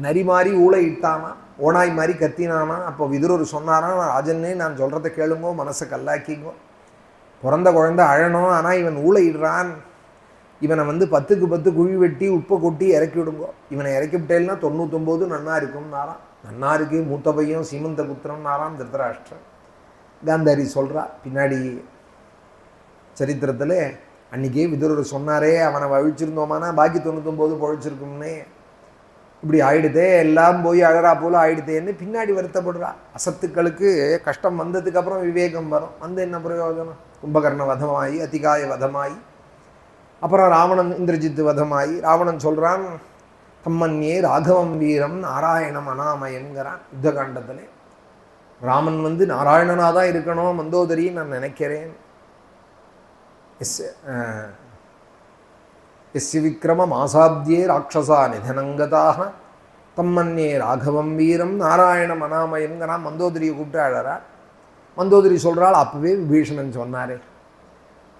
நரி மாதிரி ஊழையிட்டானா, ஓனாய் மாதிரி கத்தினானா. அப்போ விதுரர் சொன்னாரா, ராஜன்னே நான் சொல்கிறத கேளுங்கோ, மனசை கல்லாக்கிங்கோ, பிறந்த குழந்தை அழணும், ஆனால் இவன் ஊழையிடுறான், இவனை 10க்கு 10 குழி வெட்டி உப்பை கொட்டி இறக்கி விடுங்கோ, இவனை இறக்கி விட்டேன்னா 99 நன்னா இருக்கும்னாராம். நன்னா இருக்கு, மூத்த பையன் சீமந்த புத்திரம்னாராம் திருதராஷ்டிரன். காந்தாரி சொல்கிறா, பின்னாடி சரித்திரத்தில் அன்றைக்கே விதுரர் சொன்னாரே, அவனை வழிச்சிருந்தோமானா பாக்கி 99 பொழைச்சிருக்கும்னே, இப்படி ஆயிடுதே, எல்லாம் போய் அழறா போல ஆயிடுதேன்னு பின்னாடி வருத்தப்படுறா. அசத்துக்களுக்கு கஷ்டம் வந்ததுக்கப்புறம் விவேகம் வரும். என்ன பிரயோஜனம்? கும்பகர்ண வதமாயி, அதிகாய வதமாயி, அப்புறம் ராவணன் இந்திரஜித்து வதமாயி, ராவணன் சொல்கிறான், தம்மன்யே ராகவம் வீரம் நாராயணம் அனாமயன்கிறான் யுத்த காண்டத்தில். ராமன் நாராயணனாக தான் இருக்கணும் மந்தோதரி நான் நினைக்கிறேன். எஸ்ய விக்ரம மாசாப்தியே ராட்சசா நிதனங்கதாக தம்மன்யே ராகவம் வீரம் நாராயணம் அனாமயன்கிறான். மந்தோதரியை கூப்பிட்டு அழறார். மந்தோதரி சொல்கிறாள், அப்போவே விபீஷணன் சொன்னாரே,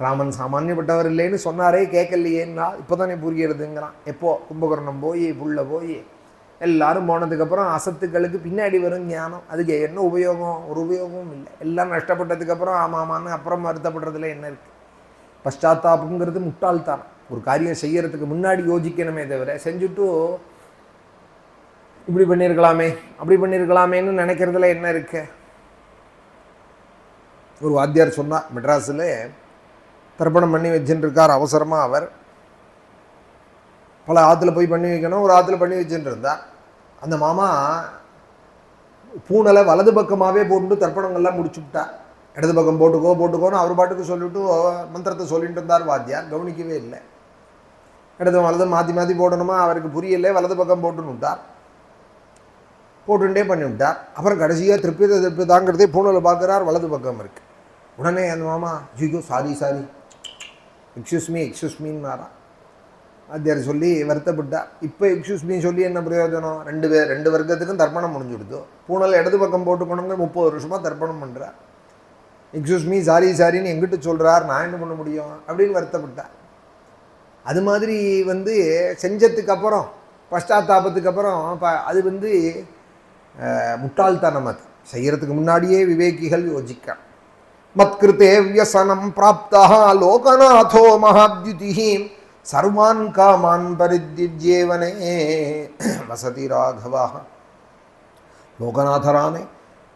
ராமன் சாமானியப்பட்டவர் இல்லைன்னு சொன்னாரே, கேட்கலையேன்னா இப்போ தானே புரிகிறதுங்கிறான். எப்போ? கும்பகர்ணம் போய் புள்ள போய் எல்லாரும் போனதுக்கப்புறம் அசத்துக்களுக்கு பின்னாடி வரும் ஞானம். அதுக்கு என்ன உபயோகம்? ஒரு உபயோகமும் இல்லை. எல்லாம் நஷ்டப்பட்டதுக்கப்புறம் ஆமாமான்னு அப்புறம் வருத்தப்படுறதுல என்ன இருக்குது? பஷ்டாத்தாபங்கிறது முட்டாள்தான். ஒரு காரியம் செய்யறதுக்கு முன்னாடி யோசிக்கணுமே தவிர, செஞ்சுட்டு இப்படி பண்ணியிருக்கலாமே அப்படி பண்ணியிருக்கலாமேன்னு நினைக்கிறதுல என்ன இருக்கு? ஒரு வாத்தியார் சொன்னார், மெட்ராஸில் தர்ப்பணம் பண்ணி வச்சுட்டு இருக்கார். அவசரமாக அவர் பல ஆற்றுல போய் பண்ணி வைக்கணும், ஒரு ஆற்றுல பண்ணி வச்சுட்டு இருந்தார். அந்த மாமா பூனலை வலது பக்கமாகவே போட்டு தர்ப்பணங்கள்லாம் முடிச்சு விட்டார். இடது பக்கம் போட்டுக்கோன்னு அவர் பாட்டுக்கு சொல்லிவிட்டு மந்திரத்தை சொல்லிட்டு இருந்தார். வாத்தியார் கவனிக்கவே இல்லை. இடது வலது மாற்றி மாற்றி போடணுமா, அவருக்கு புரியலை. வலது பக்கம் போட்டுன்னு விட்டார், போட்டுட்டே பண்ணி விட்டார். அப்புறம் கடைசியாக திருப்பி தாங்கிறதே பூனலை பார்க்குறார், வலது பக்கம் இருக்குது. உடனே அந்த மாமா, ஐயோ சாரி எக்ஸ்கியூஸ் மீன்னாராம். வாத்தியார் சொல்லி வருத்தப்பட்டார். இப்போ எக்ஸ்கியூஸ் மீ சொல்லி என்ன பிரயோஜனம்? ரெண்டு வர்க்கத்துக்கும் தர்ப்பணம் முடிஞ்சு கொடுத்து, பூனலை இடது பக்கம் போட்டுக்கணுங்க 30 வருஷமாக தர்ப்பணம் பண்ணுறார். எக்ஸ்கியூஸ் மீ சாரின்னு எங்கிட்ட சொல்கிறார், நான் என்ன பண்ண முடியும் அப்படின்னு வருத்தப்பட்டார். அது மாதிரி செஞ்சதுக்கு அப்புறம் பஷ்டாத்தாபத்துக்கு அப்புறம் அது முட்டாள்தனம். அது செய்யறதுக்கு முன்னாடியே விவேகிகள் யோசிக்க. மத்கிருத்தே வியசனம் பிராப்தா லோகநாதோ மகாத்யுதி சர்வான் காமான் பரித்யஜ்யேவனே வசதி ராகவா. லோகநாதரானே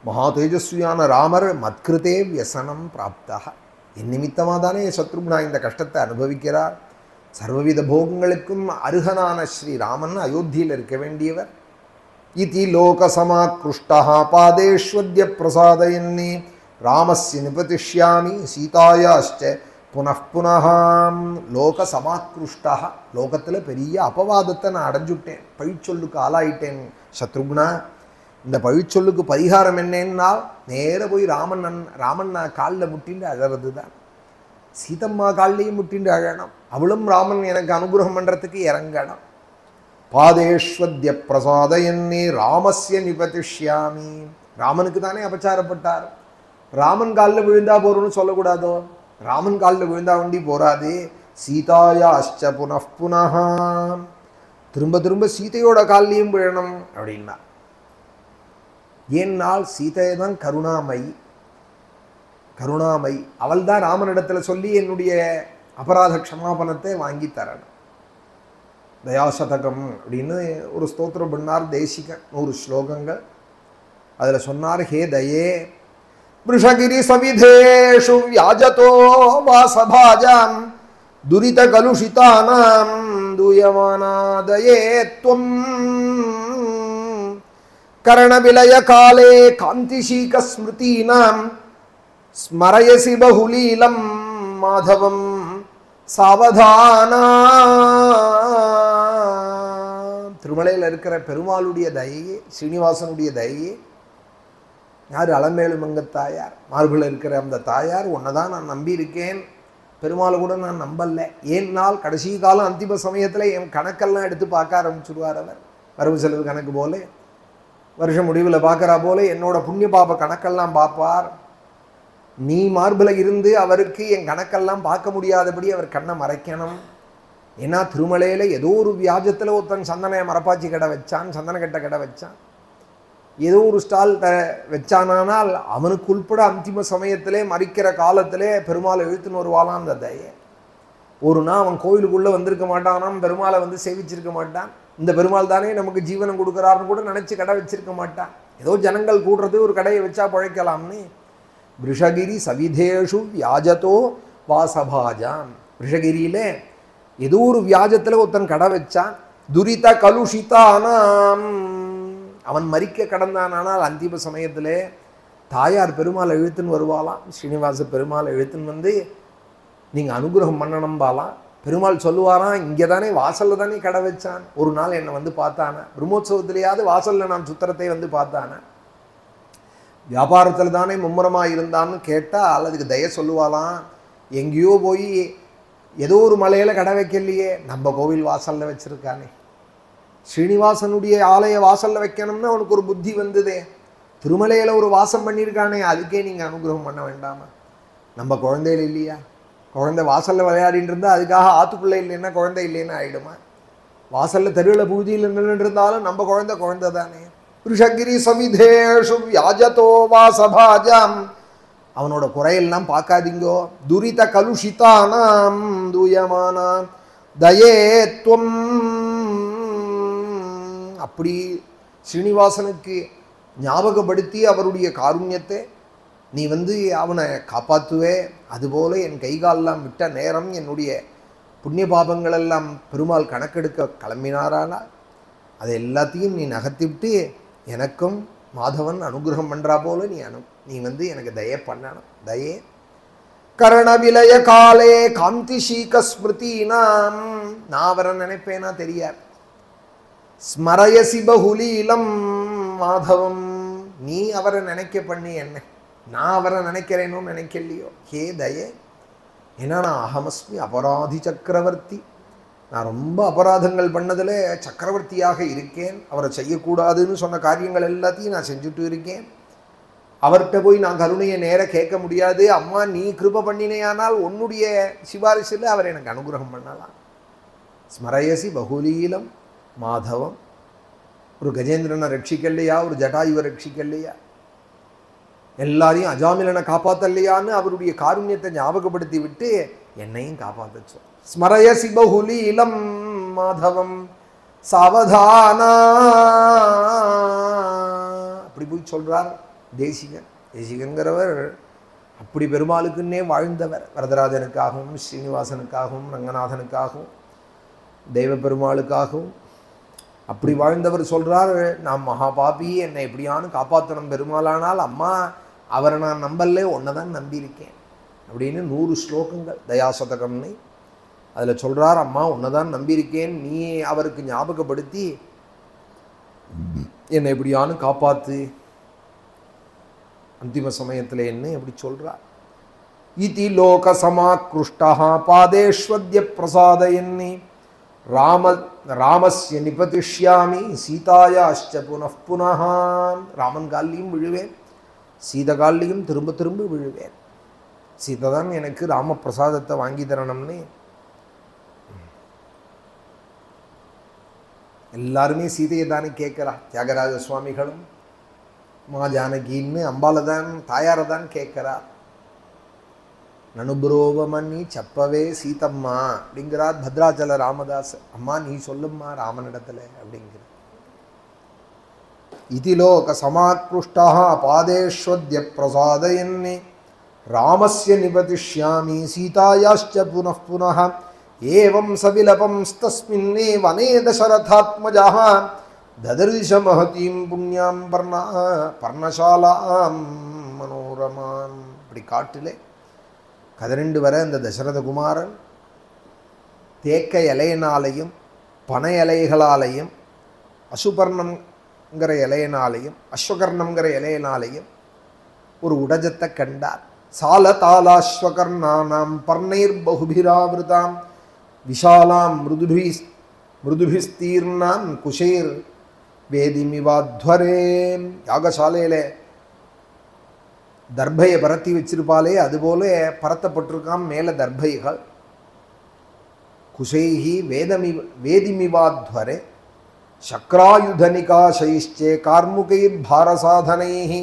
மகா தேஜஸ்வியான ராமர் மத்கிருத்தே வியசனம் பிராப்தா, என் நிமித்தமாக தானே சத்ருக்னா இந்த கஷ்டத்தை அனுபவிக்கிறார். சர்வவித போகங்களுக்கும் அருகனான ஸ்ரீராமன் அயோத்தியில் இருக்க வேண்டியவர். இதி லோகசமாக்ருஷ்டா பாதேஷ்வத்ய பிரசாதயன்னி ராமஸ்ய நிபதிஷ்யாமி சீதாயாச்ச புனః. லோகசமாக்ருஷ்டா, லோகத்தில் பெரிய அபவாதத்தை நான் அடைஞ்சுட்டேன், பழிச்சொல்லுக்கு ஆளாயிட்டேன் சத்ருக்னா. இந்த பழிச்சொல்லுக்கு பரிகாரம் என்னன்னா, நேர போய் ராமன் நான் காலில் முட்டின்னு அழறது தான். சீதம்மா காலிலையும் முட்டின்னு அழணும். அவளும் ராமன் எனக்கு அனுகிரகம் பண்ணுறதுக்கு இறங்கணும். பாதேஷ்வத்ய பிரசாதயன்னி ராமஸ்ய நிபதிஷ்யாமி. ராமனுக்கு தானே அபச்சாரப்பட்டார். ராமன் காலில் விழுந்தா போறோம்னு சொல்லக்கூடாதோ? ராமன் காலில் விழுந்தா வண்டி போராது. சீதாயாச்ச புனః, திரும்ப திரும்ப சீதையோட காலிலையும் விழணும் அப்படின்னா. ஏன்னால் சீதையை தான் கருணாமயி. அவள் தான் ராமனிடத்தில் சொல்லி என்னுடைய அபராத க்ஷமாபணத்தை வாங்கி தரணும். தயாசதகம் அப்படின்னு ஒரு ஸ்தோத்திரம் பண்ணார் தேசிக, 100 ஸ்லோகங்கள். அதில் சொன்னார், ஹே தயே விருஷகிரி சவிதேஷு வியாஜதோ வாசபாஜாம் துரித கலுஷிதானாம் தூயமானாதயே த்வம் கரணவிலய காலே காந்திஷீக ஸ்மிருதீனாம் ஸ்மரயசி பகுலீலம் மாதவம் சாவதானா. திருமலையில் இருக்கிற பெருமாளுடைய தயையே, ஸ்ரீனிவாசனுடைய தயையே. யார்? அலமேலு மங்கத்தாயார். மார்பில் இருக்கிற அந்த தாயார், உன்னை தான் நான் நம்பியிருக்கேன், பெருமாளை கூட நான் நம்பலை. ஏன்னால் கடைசி காலம் அந்திம சமயத்தில் என் கணக்கெல்லாம் எடுத்து பார்க்க ஆரம்பிச்சுடுவார் அவர். வரவு செலவு கணக்கு போல, வருஷம் முடிவில் பார்க்குறா போல என்னோட புண்ணிய பாப கணக்கெல்லாம் பார்ப்பார். நீ மார்பில் இருந்து அவருக்கு என் கணக்கெல்லாம் பார்க்க முடியாதபடி அவர் கண்ணை மறைக்கணும். ஏன்னா திருமலையில் ஏதோ ஒரு வியாஜத்தில் ஒருத்தன் சந்தன மரப்பாச்சி கடை வச்சான், சந்தன கட்டை கடை வச்சான், ஏதோ ஒரு ஸ்டால் வச்சானால் அவனுக்கு உள்பட அந்திம சமயத்திலே மறிக்கிற காலத்திலே பெருமாளை இழுத்துன்னு வருவாளாம் அந்த தயை. ஒரு நாள் அவன் கோயிலுக்குள்ளே வந்திருக்க மாட்டானாம், பெருமாளை வந்து சேவிச்சிருக்க மாட்டான். இந்த பெருமாள் தானே நமக்கு ஜீவனம் கொடுக்குறாருன்னு கூட நினச்சி கடை வச்சிருக்க மாட்டான். ஏதோ ஜனங்கள் கூடுறது ஒரு கடையை வச்சா பழைக்கலாம்னு. விஷகிரி சவிதேஷு வியாஜத்தோ வாசபாஜாம். விஷகிரியிலே ஏதோ ஒரு வியாஜத்தில் ஒருத்தன் கடை வச்சான். துரித கலுஷிதானாம், அவன் மறிக்க கடந்தான். ஆனால் அந்திம சமயத்திலே தாயார் பெருமாளை இழுத்துன்னு வருவாளாம். ஸ்ரீனிவாச பெருமாளை இழுத்துன்னு வந்து நீங்கள் அனுகிரகம் பண்ணணும்பாலாம். பெருமாள் சொல்லுவாராம், இங்கே தானே வாசலில் தானே கடை வச்சான், ஒரு நாள் என்னை வந்து பார்த்தானே, பிரம்மோற்சவத்திலேயாவது வாசலில் நான் சுத்திரத்தை வந்து பார்த்தானே, வியாபாரத்தில் தானே மும்முரமாக இருந்தான்னு கேட்டால் அதுக்கு தய சொல்லுவாளாம், எங்கேயோ போய் ஏதோ ஒரு மலையில் கடை வைக்கலையே, நம்ம கோவில் வாசலில் வச்சுருக்கானே. ஸ்ரீனிவாசனுடைய ஆலய வாசலில் வைக்கணும்னு அவனுக்கு ஒரு புத்தி வந்ததே, திருமலையில் ஒரு வாசம் பண்ணியிருக்கானே, அதுக்கே நீங்கள் அனுகிரகம் பண்ண வேண்டாமா? நம்ம குழந்தைகள் இல்லையா? குழந்தை வாசலில் விளையாடிட்டு இருந்தால் அதுக்காக ஆத்துக்குள்ளே இல்லைன்னா குழந்தை இல்லைன்னு ஆகிடுமா? வாசலில் தெருவில் பூஜையில் நின்று இருந்தாலும் நம்ம குழந்தை தானே. ரிஷகிரி சவிதேஷு வியாஜதோ வாசபாஜாம். அவனோட குறையெல்லாம் பார்க்காதீங்கோ. துரித கலுஷிதானாம் தூயமானாம் தயேத்வம். அப்படி ஸ்ரீனிவாசனுக்கு ஞாபகப்படுத்தி அவருடைய காருண்யத்தை நீ வந்து அவனை காப்பாற்றுவே. அதுபோல் என் கைகாலெல்லாம் விட்ட நேரம் என்னுடைய புண்ணிய பாபங்களெல்லாம் பெருமாள் கணக்கெடுக்க கிளம்பினாரானா அதை எல்லாத்தையும் நீ நகர்த்திவிட்டு எனக்கும் மாதவன் அனுகிரகம் பண்ணுறா போல நீ வந்து எனக்கு தயை பண்ணணும். தயே கரண விலய காலே காந்தி சீக ஸ்மிருதினாம். நான் அவரை நினைப்பேனா தெரியாது. ஸ்மரயசி பகுலீலம் மாதவம். நீ அவரை நினைக்க பண்ணி என்ன, நான் அவரை நினைக்கிறேனோ நினைக்கலையோ, ஹே தயே. ஏன்னா நான் அகமஸ்மி அபராதி சக்கரவர்த்தி, நான் ரொம்ப அபராதங்கள் பண்ணதில் சக்கரவர்த்தியாக இருக்கேன். அவரை செய்யக்கூடாதுன்னு சொன்ன காரியங்கள் எல்லாத்தையும் நான் செஞ்சுட்டு இருக்கேன். அவர்கிட்ட போய் நான் கருணையை நேராக கேட்க முடியாது. அம்மா நீ கிருப பண்ணினேயானால் உன்னுடைய சிபாரிசில் அவர் எனக்கு அனுகிரகம் பண்ணலாம். ஸ்மரயசி பகுலீலம் மாதவம். ஒரு கஜேந்திரனை ரட்சிக்கலையா, ஒரு ஜட்டாயுவை ரட்சிக்கலையா, எல்லாரையும் அஜாமிலனை காப்பாற்றலையான்னு அவருடைய காருண்யத்தை ஞாபகப்படுத்தி விட்டு என்னையும் காப்பாற்ற. ஸ்மரயசி பகுலீலம் மாதவம் சாவதானா. அப்படி போய் சொல்றார் தேசிகன். தேசிகங்கிறவர் அப்படி பெருமாளுக்குன்னே வாழ்ந்தவர். வரதராஜனுக்காகவும் ஸ்ரீனிவாசனுக்காகவும் ரங்கநாதனுக்காகவும் தெய்வ பெருமாளுக்காகவும் அப்படி வாழ்ந்தவர் சொல்கிறார், நான் மகாபாபி, என்னை எப்படியானு காப்பாற்றணும் பெருமாளானால், அம்மா அவரை நான் நம்பலே, ஒன்றை தான் நம்பியிருக்கேன் அப்படின்னு 100 ஸ்லோகங்கள் தயாசதகம்னு அதில் சொல்கிறார். அம்மா ஒன்றை தான் நம்பியிருக்கேன், நீ அவருக்கு ஞாபகப்படுத்தி என்னை எப்படியானு காப்பாற்று அந்திம சமயத்தில் என்ன எப்படி சொல்கிறார். இதி லோக சமாக்ருஷ்டா பாதேஸ்வத்ய பிரசாதயன்னி ராமஸ்ய நிபதிஷ்யாமி சீதாயாஷ்ச புனః புனः. ராமன் காலிலையும் விழுவேன், சீத காலிலையும் திரும்ப திரும்ப விழுவேன். சீதை தான் எனக்கு ராம பிரசாதத்தை வாங்கி தரணும்னு எல்லாருமே சீதையை தானே கேட்குறா. தியாகராஜ சுவாமிகளும் மா ஜானகின்னு அம்பால தான் தாயாரை தான் கேட்குறா. நனுபுரோவமன்னி சப்பவே சீதம்மா அப்படிங்கிறார் பத்ராச்சல ராமதாஸ். அம்மா நீ சொல்லும்மா ராமனிடத்துல அப்படிங்கிற. இதி லோக சமாக்ருஷ்டா பாதேஸ்வத்ய பிரசாதயன்னி ராமஸ்ய நிபதிஷ்யாமி சீதாயாஷ்ச புனః புனः. ஏவம் சவிலபம் ஸ்தஸ்மின்னே வனே தசரதாத்மஜः ததர்ஷ மஹதீம் புண்ணியாம் பர்ணசாலாம் மனோரமாம். இப்படி காட்டிலே 12 வரை அந்த தசரதகுமாரன் தேக்க இலையினாலையும் பனை இலைகளாலையும் அசுபர்ணம்ங்கிற இலையினாலையும் அஸ்வகர்ணம்ங்கிற இலையினாலையும் ஒரு உடஜத்தை கண்டார். சால தாலாஸ்வகர்ணானாம் பர்ணைர் பகுபிராவிருதாம் விஷாலாம் மிருதுபிஸ்தீர்ணாம் குஷேர் வேதிமிவாத்வரே. யாகசாலையில் தர்பையை பரத்தி வச்சிருப்பாலே அதுபோல பரத்தப்பட்டிருக்கான் மேலே தர்பைகள். குஷைஹி வேதிமிவாத்வரே சக்ராயுதனிகாசைச்சே கார்முகைர் பாரசாதனைஹி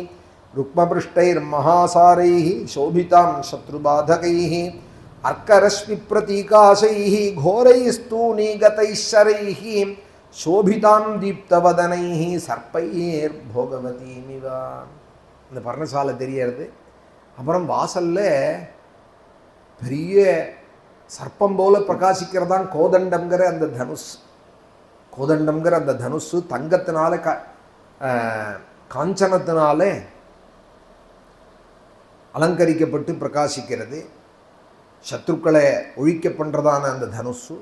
ருக்மபிருஷ்டைர் மகாசாரைஹி சோபிதாம் சத்ருபாதகைஹி அர்க்கரஸ்மி பிரதீகாசைஹி கோரைஸ்தூணீகதைஷரைஹி சோபிதாம் தீப்தவதனைஹி சர்ப்பைர் போகவதீமிவா. இந்த பர்ணசாலை தெரியறது. அப்புறம் வாசல்ல பெரிய சர்ப்பம் போல பிரகாசிக்கிறதான் கோதண்டம்ங்கிற அந்த தனுஷ். கோதண்டம்ங்கிற அந்த தனுஷு தங்கத்தினால காஞ்சனத்தினால அலங்கரிக்கப்பட்டு பிரகாசிக்கிறது. சத்ருக்களை ஒழிக்க பண்ணுறதான அந்த தனுஷு.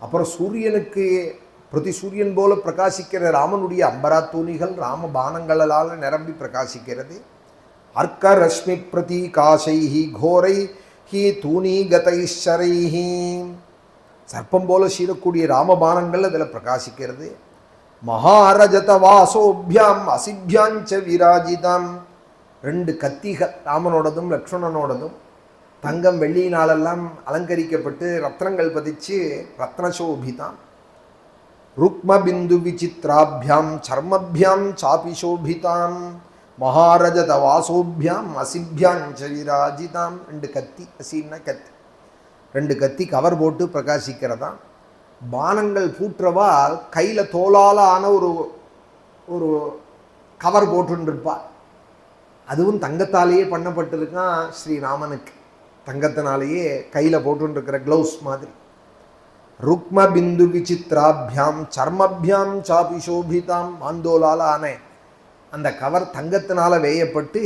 அப்புறம் சூரியனுக்கு பிரதி சூரியன் போல பிரகாசிக்கிற ராமனுடைய அம்பராத்தூணிகள் ராம பானங்களால் நிரம்பி பிரகாசிக்கிறது. அர்க்க ரஷ்மி பிரதீகாசைஹி கோரை ஹி தூணீகதைஷரைஹி சர்ப்பம் போல சீரக்கூடிய ராமபானங்கள் அதில் பிரகாசிக்கிறது. மகாரஜத வாசோபியாம் அசிபியாஞ்ச விராஜிதாம் 2 கத்திகள் ராமனோடதும் லக்ஷ்மணனோடதும் தங்கம் வெள்ளியினாலெல்லாம் அலங்கரிக்கப்பட்டு ரத்னங்கள் பதிச்சு ரத்னசோபிதாம். ருக்மபிந்து விசித்ராபியாம் சர்மபியாம் சாபி சோபிதாம் மகாரஜத வாசோபியாம் அசிபியாஞ்ச விராஜிதாம். 2 கத்தி, அசின்னா கத்தி, 2 கத்தி கவர் போட்டு பிரகாசிக்கிறதாம். பானங்கள் பூற்றவால் கையில் தோளால் ஆன ஒரு கவர் போட்டுருப்பார். அதுவும் தங்கத்தாலேயே பண்ணப்பட்டிருக்கான் ஸ்ரீராமனுக்கு. தங்கத்தினாலேயே கையில் போட்டுருக்கிற க்ளவுஸ் மாதிரி. ருக்ம பிந்து விசித்ராபியாம் சர்மபியாம் சாபி சோபிதாம் மாந்தோலால் ஆன அந்த கவர் தங்கத்தினால வேயப்பட்டு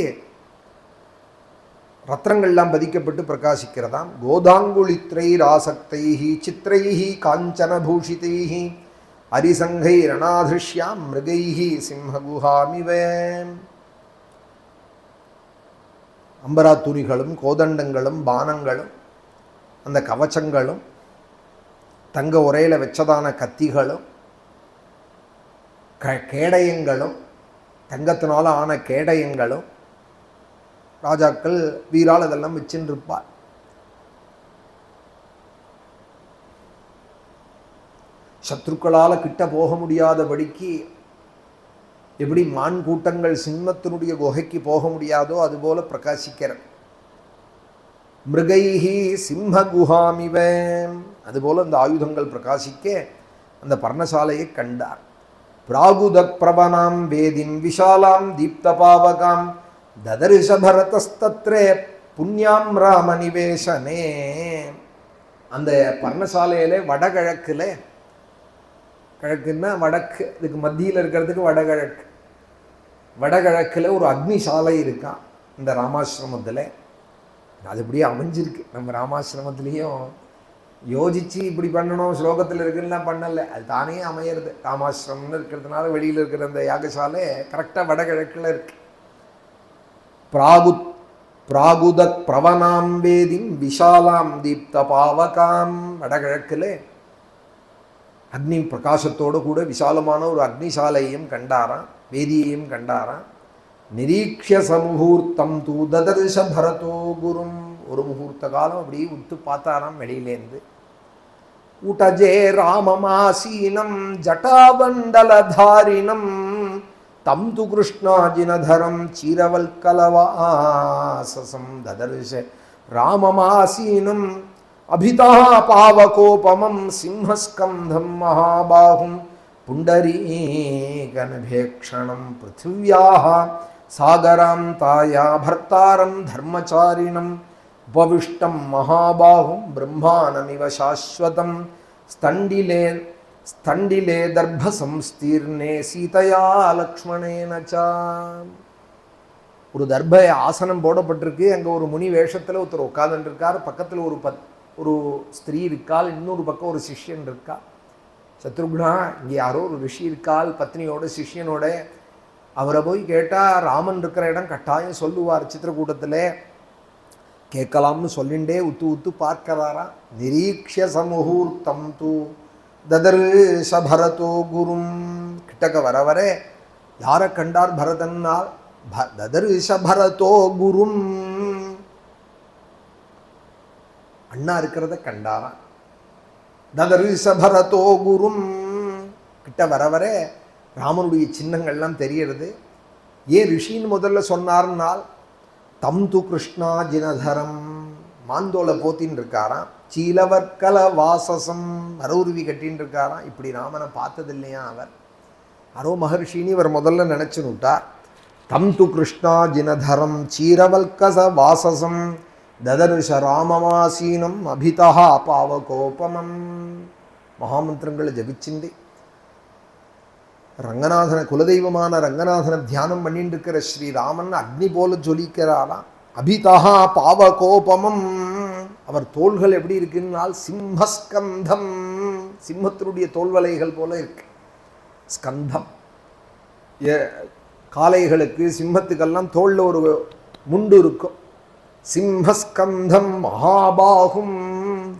ரத்னங்கள்லாம் பதிக்கப்பட்டு பிரகாசிக்கிறதாம். கோதாங்குளித்ரை ராசக்தைஹி சித்ரைஹி காஞ்சனபூஷிதைஹி அரிசங்கை ரணாதிருஷ்யாம் மிருகைஹி சிம்ஹகுஹாமிவே. அம்பராத்துணிகளும் கோதண்டங்களும் பானங்களும் அந்த கவச்சங்களும் தங்க உரையில் வச்சதான கத்திகளும் கேடயங்களும் தங்கத்தினால ஆன கேடயங்களும் ராஜாக்கள் வீரால் அதெல்லாம் வச்சுருப்பார். சத்ருக்களால் கிட்ட போக முடியாதபடிக்கு எப்படி மான் கூட்டங்கள் சிம்மத்தினுடைய குகைக்கு போக முடியாதோ அதுபோல பிரகாசிக்கிறது. மிருகைஹி சிம்ம குஹாமிவ அதுபோல அந்த ஆயுதங்கள் பிரகாசிக்க அந்த பர்ணசாலையை கண்டார். பிராகுத பிரபனாம் வேதிம் விஷாலாம் தீப்த பாவகாம் ததர்ஷ பரதஸ்தத்ரே புண்ணியாம் ராம நிவேசனே. அந்த பர்ணசாலையில வடகிழக்குல, கிழக்குன்னா வடக்கு, இதுக்கு மத்தியில் இருக்கிறதுக்கு வடகிழக்கு, வடகிழக்குல ஒரு அக்னிசாலை இருக்கான் இந்த ராமாசிரமத்தில். அது இப்படியே அமைஞ்சிருக்கு. நம்ம ராமாசிரமத்துலேயும் யோசிச்சு இப்படி பண்ணணும் ஸ்லோகத்தில் இருக்குன்னா பண்ணலை, அது தானே அமையிறது. ராமாசிரமம்னு இருக்கிறதுனால வெளியில் இருக்கிற அந்த யாகசாலை கரெக்டாக வடகிழக்கில் இருக்கு. பிராகுத பிரவனாம் வேதிம் விஷாலாம் தீப்த பாவகாம் வடகிழக்கில் அக்னி பிரகாசத்தோடு கூட விசாலமான ஒரு அக்னிசாலையும் கண்டாராம், வேதியையும் கண்டாராம். நிரீக்ஷ சமுகூர்த்தம் தூ ததர்ஷ பரதோ குரும். ஒரு முகூர்த்த காலம் அப்படியே உத்து பார்த்தாராம் வெளியிலேருந்து. உடஜே ராமமாசீனம் ஜட்டாவண்டலதாரிணம் தம் து கிருஷ்ணாஜினதரம் சீரவல்கலவாசசம் ததர்ஷ ராமமாசீனம் அபிதா பாவகோபமம் சிம்ஹஸ்கந்தம் மகாபாகும் புண்டரீகனபேக்ஷணம் பிருத்திவ்யாஹ சாகராம் தாயா பர்த்தாரம் தர்மச்சாரிணம் உபவிஷ்டம் மகாபாகும் பிரம்மாணமிவ சாஸ்வதம் ஸ்தண்டிலே தர்பசம்ஸ்தீர்ணே சீதையா லக்ஷ்மணேன ச. ஒரு தர்ப ஆசனம் போடப்பட்டிருக்கு. அங்கே ஒரு முனி வேஷத்தில் ஒருத்தர் உட்கார்ந்துருக்கார். பக்கத்தில் ஒரு ஸ்திரீ இருக்காள், இன்னொரு பக்கம் ஒரு சிஷ்யன் இருக்கா. சத்ருக்னா இங்கே யாரோ ஒரு ரிஷி இருக்காள் பத்னியோட சிஷ்யனோட. அவரை போய் கேட்டால் ராமன் இருக்கிற இடம் கட்டாயம் சொல்லுவார். சித்திரக்கூட்டத்தில் கேட்கலாம்னு சொல்லிண்டே உத்து பார்க்கிறாராம். நிரீக்ஷ சமுகூர்த்தம் தூ ததர்ஷ பரதோ குரும். கிட்டக்க வர யாரை கண்டார் பரதன்னால் ததர்ஷ பரதோ குரும், அண்ணா இருக்கிறத கண்டாராம். ததர்ஷ பரதோ குரும், கிட்ட வர வர ராமனுடைய சின்னங்கள்லாம் தெரியறது. ஏன் ரிஷின்னு முதல்ல சொன்னார்னால், தம் து கிருஷ்ணா ஜினதரம், மாந்தோலை போத்தின்னு இருக்காராம். சீலவர்கல வாசசம், மரவுருவி கட்டின்னு இருக்காராம். இப்படி ராமனை பார்த்தது இல்லையா அவர்? அரோ மகர்ஷின்னு இவர் முதல்ல நினச்சுன்னு விட்டார். தம் து கிருஷ்ணா ஜினதரம் சீரவல்கச வாசசம் ததர்ஷ ராமமாசீனம் அபிதா பாவகோபமம். மகாமந்திரங்களை ஜபிச்சுண்டு ரங்கநாதனை, குலதெய்வமான ரங்கநாதனை தியானம் பண்ணிட்டு இருக்கிற ஸ்ரீராமன் அக்னி போல ஜொலிக்கிறாராம். அபிதா பாவகோபமம், அவர் தோள்கள் எப்படி இருக்குன்னால் சிம்மஸ்கந்தம், சிம்மத்தினுடைய தோல்வலைகள் போல இருக்கு. ஸ்கந்தம், காளைகளுக்கு சிம்மத்துக்கெல்லாம் தோளில் ஒரு முண்டு இருக்கும். சிம்மஸ்கந்தம் மகாபாகும்,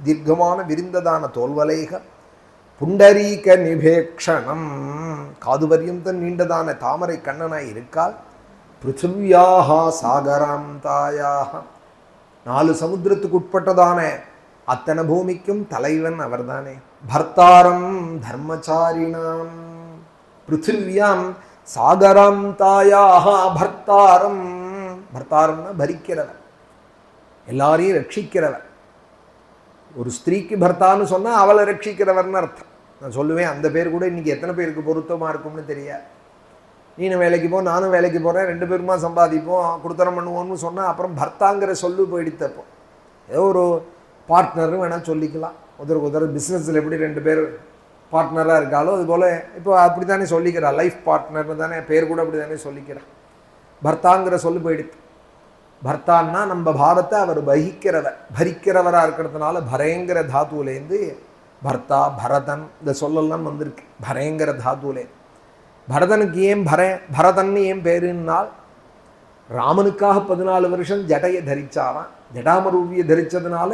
தீர்க்கமான விரிந்ததான தோல்வலைகள். புண்டரீக நிபேக்ஷணம், காதுவரியந்தன் நீண்டதான தாமரை கண்ணனாய் இருக்கால். பிருத்திவியாக சாகராந்தாயாக, 4 சமுத்திரத்துக்கு உட்பட்டதான அத்தனை பூமிக்கும் தலைவன் அவர்தானே. பர்த்தாரம் தர்மச்சாரிணாம், பிருத்திவியாம் சாகராந்தாயாக பர்த்தாரம், பர்த்தாரம்னா பரிக்கிறவர், எல்லாரையும் ரட்சிக்கிறவர். ஒரு ஸ்திரீக்கு பர்த்தான்னு சொன்னால் அவளை ரட்சிக்கிறவர்னு அர்த்தம். நான் சொல்லுவேன், அந்த பேர் கூட இன்றைக்கி எத்தனை பேருக்கு பொருத்தமாக இருக்கும்னு தெரியாது. நீனும் வேலைக்கு போ, நானும் வேலைக்கு போகிறேன், 2 பேருமா சம்பாதிப்போம், கொடுத்தனம் பண்ணுவோம்னு சொன்னால் அப்புறம் பர்த்தாங்கிற சொல்லு போயிடுத்தப்போ ஏதோ ஒரு பார்ட்னரும் வேணால் சொல்லிக்கலாம். ஒருத்தருக்கு பிஸ்னஸில் எப்படி 2 பேர் பார்ட்னராக இருக்காலோ அதுபோல் இப்போ அப்படி தானே சொல்லிக்கிறா. லைஃப் பார்ட்னர்னு தானே பேர் கூட அப்படி தானே சொல்லிக்கிறான். பர்த்தாங்கிற சொல்லு போயிடுத்து. பர்த்தான்னா நம்ம பாரத்தை அவர் பரிக்கிறவராக இருக்கிறதுனால பரேங்கிற தாத்துலேருந்து பர்த்தா பரதன் இந்த சொல்லெல்லாம் வந்திருக்கு. பரேங்கிற தாத்துலே பரதனுக்கு ஏன் பரதன்னு ஏன் பேருன்னால், ராமனுக்காக 14 வருஷம் ஜடையை தரிச்சாராம். ஜடாமரூபியை தரித்ததுனால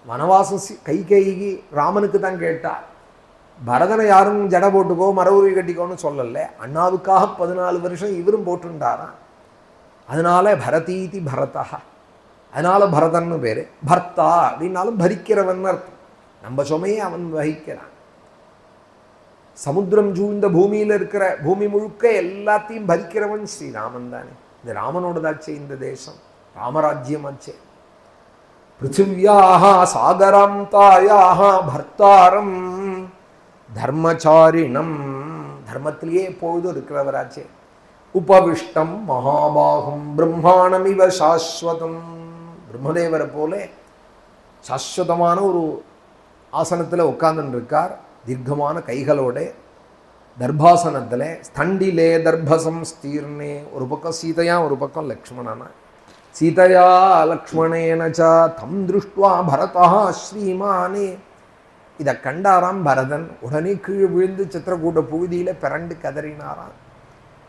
வனவாசம் கைகேயி ராமனுக்கு தான் கேட்டார். பரதனை யாரும் ஜடை போட்டுக்கோ மரவுருவி கட்டிக்கோன்னு சொல்லலை. அண்ணாவுக்காக 14 வருஷம் இவரும் போட்டுண்டாராம். அதனால பரதீதி பரதா, அதனால பரதன்னு பேர். பர்த்தா அப்படின்னாலும் பரிக்கிறவன் அர்த்தம். நம்ம சுமையை அவன் வகிக்கிறான். சமுத்திரம் சூழ்ந்த பூமியில் இருக்கிற பூமி முழுக்க எல்லாத்தையும் பரிக்கிறவன் ஸ்ரீராமன் தானே. இந்த ராமனோடதாச்சே இந்த தேசம், ராமராஜ்யமாச்சே. பிருத்திவியாக சாகராந்தாயாக பர்த்தாரம் தர்மச்சாரிணம், தர்மத்திலேயே எப்பொழுதும் இருக்கிறவராச்சே. உபவிஷ்டம் மகாபாகும் பிரம்மாணமிவ சாஸ்வதம், பிரம்மதேவரை போல சாஸ்வதமான ஒரு ஆசனத்தில் உட்கார்ந்துட்டு இருக்கார். தீர்க்கமான கைகளோட தர்பாசனத்தில் ஸ்தண்டிலே தர்பசம் ஸ்தீர்ணே. ஒரு பக்கம் சீதையா, ஒரு பக்கம் லக்ஷ்மணனா. சீதையா லக்ஷ்மணேனச்சா தம் திருஷ்டுவா பரதா ஸ்ரீமானே. இதை கண்டாராம் பரதன். உடனே கீழே விழுந்து சித்திரக்கூட்ட புகுதியில் பிறண்டு கதறினாராம்.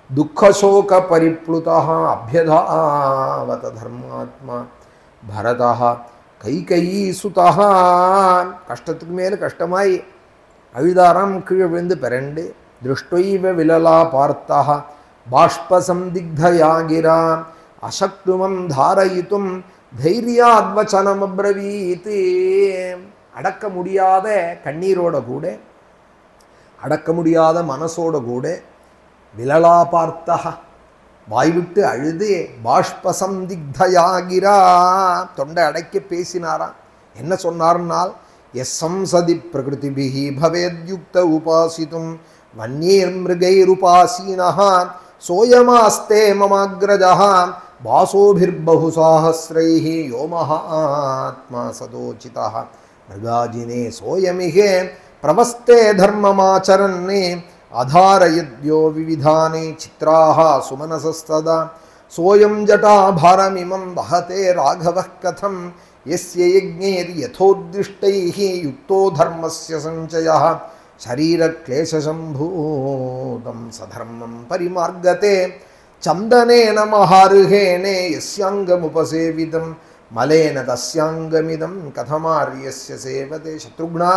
துக்கசோக பரிப்ளுதா அபியதாவத தர்மாத்மா பரதா கைகயீ சுதா. கஷ்டத்துக்கு மேலே கஷ்டமாய் அழுதாராம். கீழே விழுந்து பிறண்டு. திருஷ்டைவ விலலா பார்த்தா பாஷ்பசம்திக்தயாகிரா அசக்துமம் தாரயித்தும் தைரியாத்வச்சனம் அப்ரவீத். அடக்க முடியாத கண்ணீரோட கூட, அடக்க முடியாத மனசோட கூட, விலலா பார்த்தா வாய்விட்டு அழுது, பாஷ்பசம்திக்தயாகிரா தொண்டை அடைக்க பேசினாராம். என்ன சொன்னார்னால், எஸ்ஸம்சதி பிரகிருதிபிஹி பவேத்யுக்த உபாசிதும் வன்யேர் மிருகைருபாசீனஹ சோயமாஸ்தே மமாக்ரஜஹ வாசோபிர்பஹுசாஹஸ்ரைஹி யோ மஹாத்மா சதோசிதஹ மிருகாஜினே சோயமிஹே பிரவஸ்தே தர்மமாச்சரன்னே அதாரயத்யோ விவிதானே சித்ராஹ சுமனசஸ்ததா சோயம் ஜட்டாபாரமிமம் வஹதே ராகவः கதம் यस्य यज्ञैर्यथोद्दिष्टैः युक्तो धर्मस्य सञ्चयः शरीरक्लेशसम्भूतं सधर्मं परिमार्गते चन्दनेन महार्हेणे यस्याङ्गमुपसेवितं मलेन तस्याङ्गमिदं कथमार्यस्य सेवते. शत्रुघ्ना,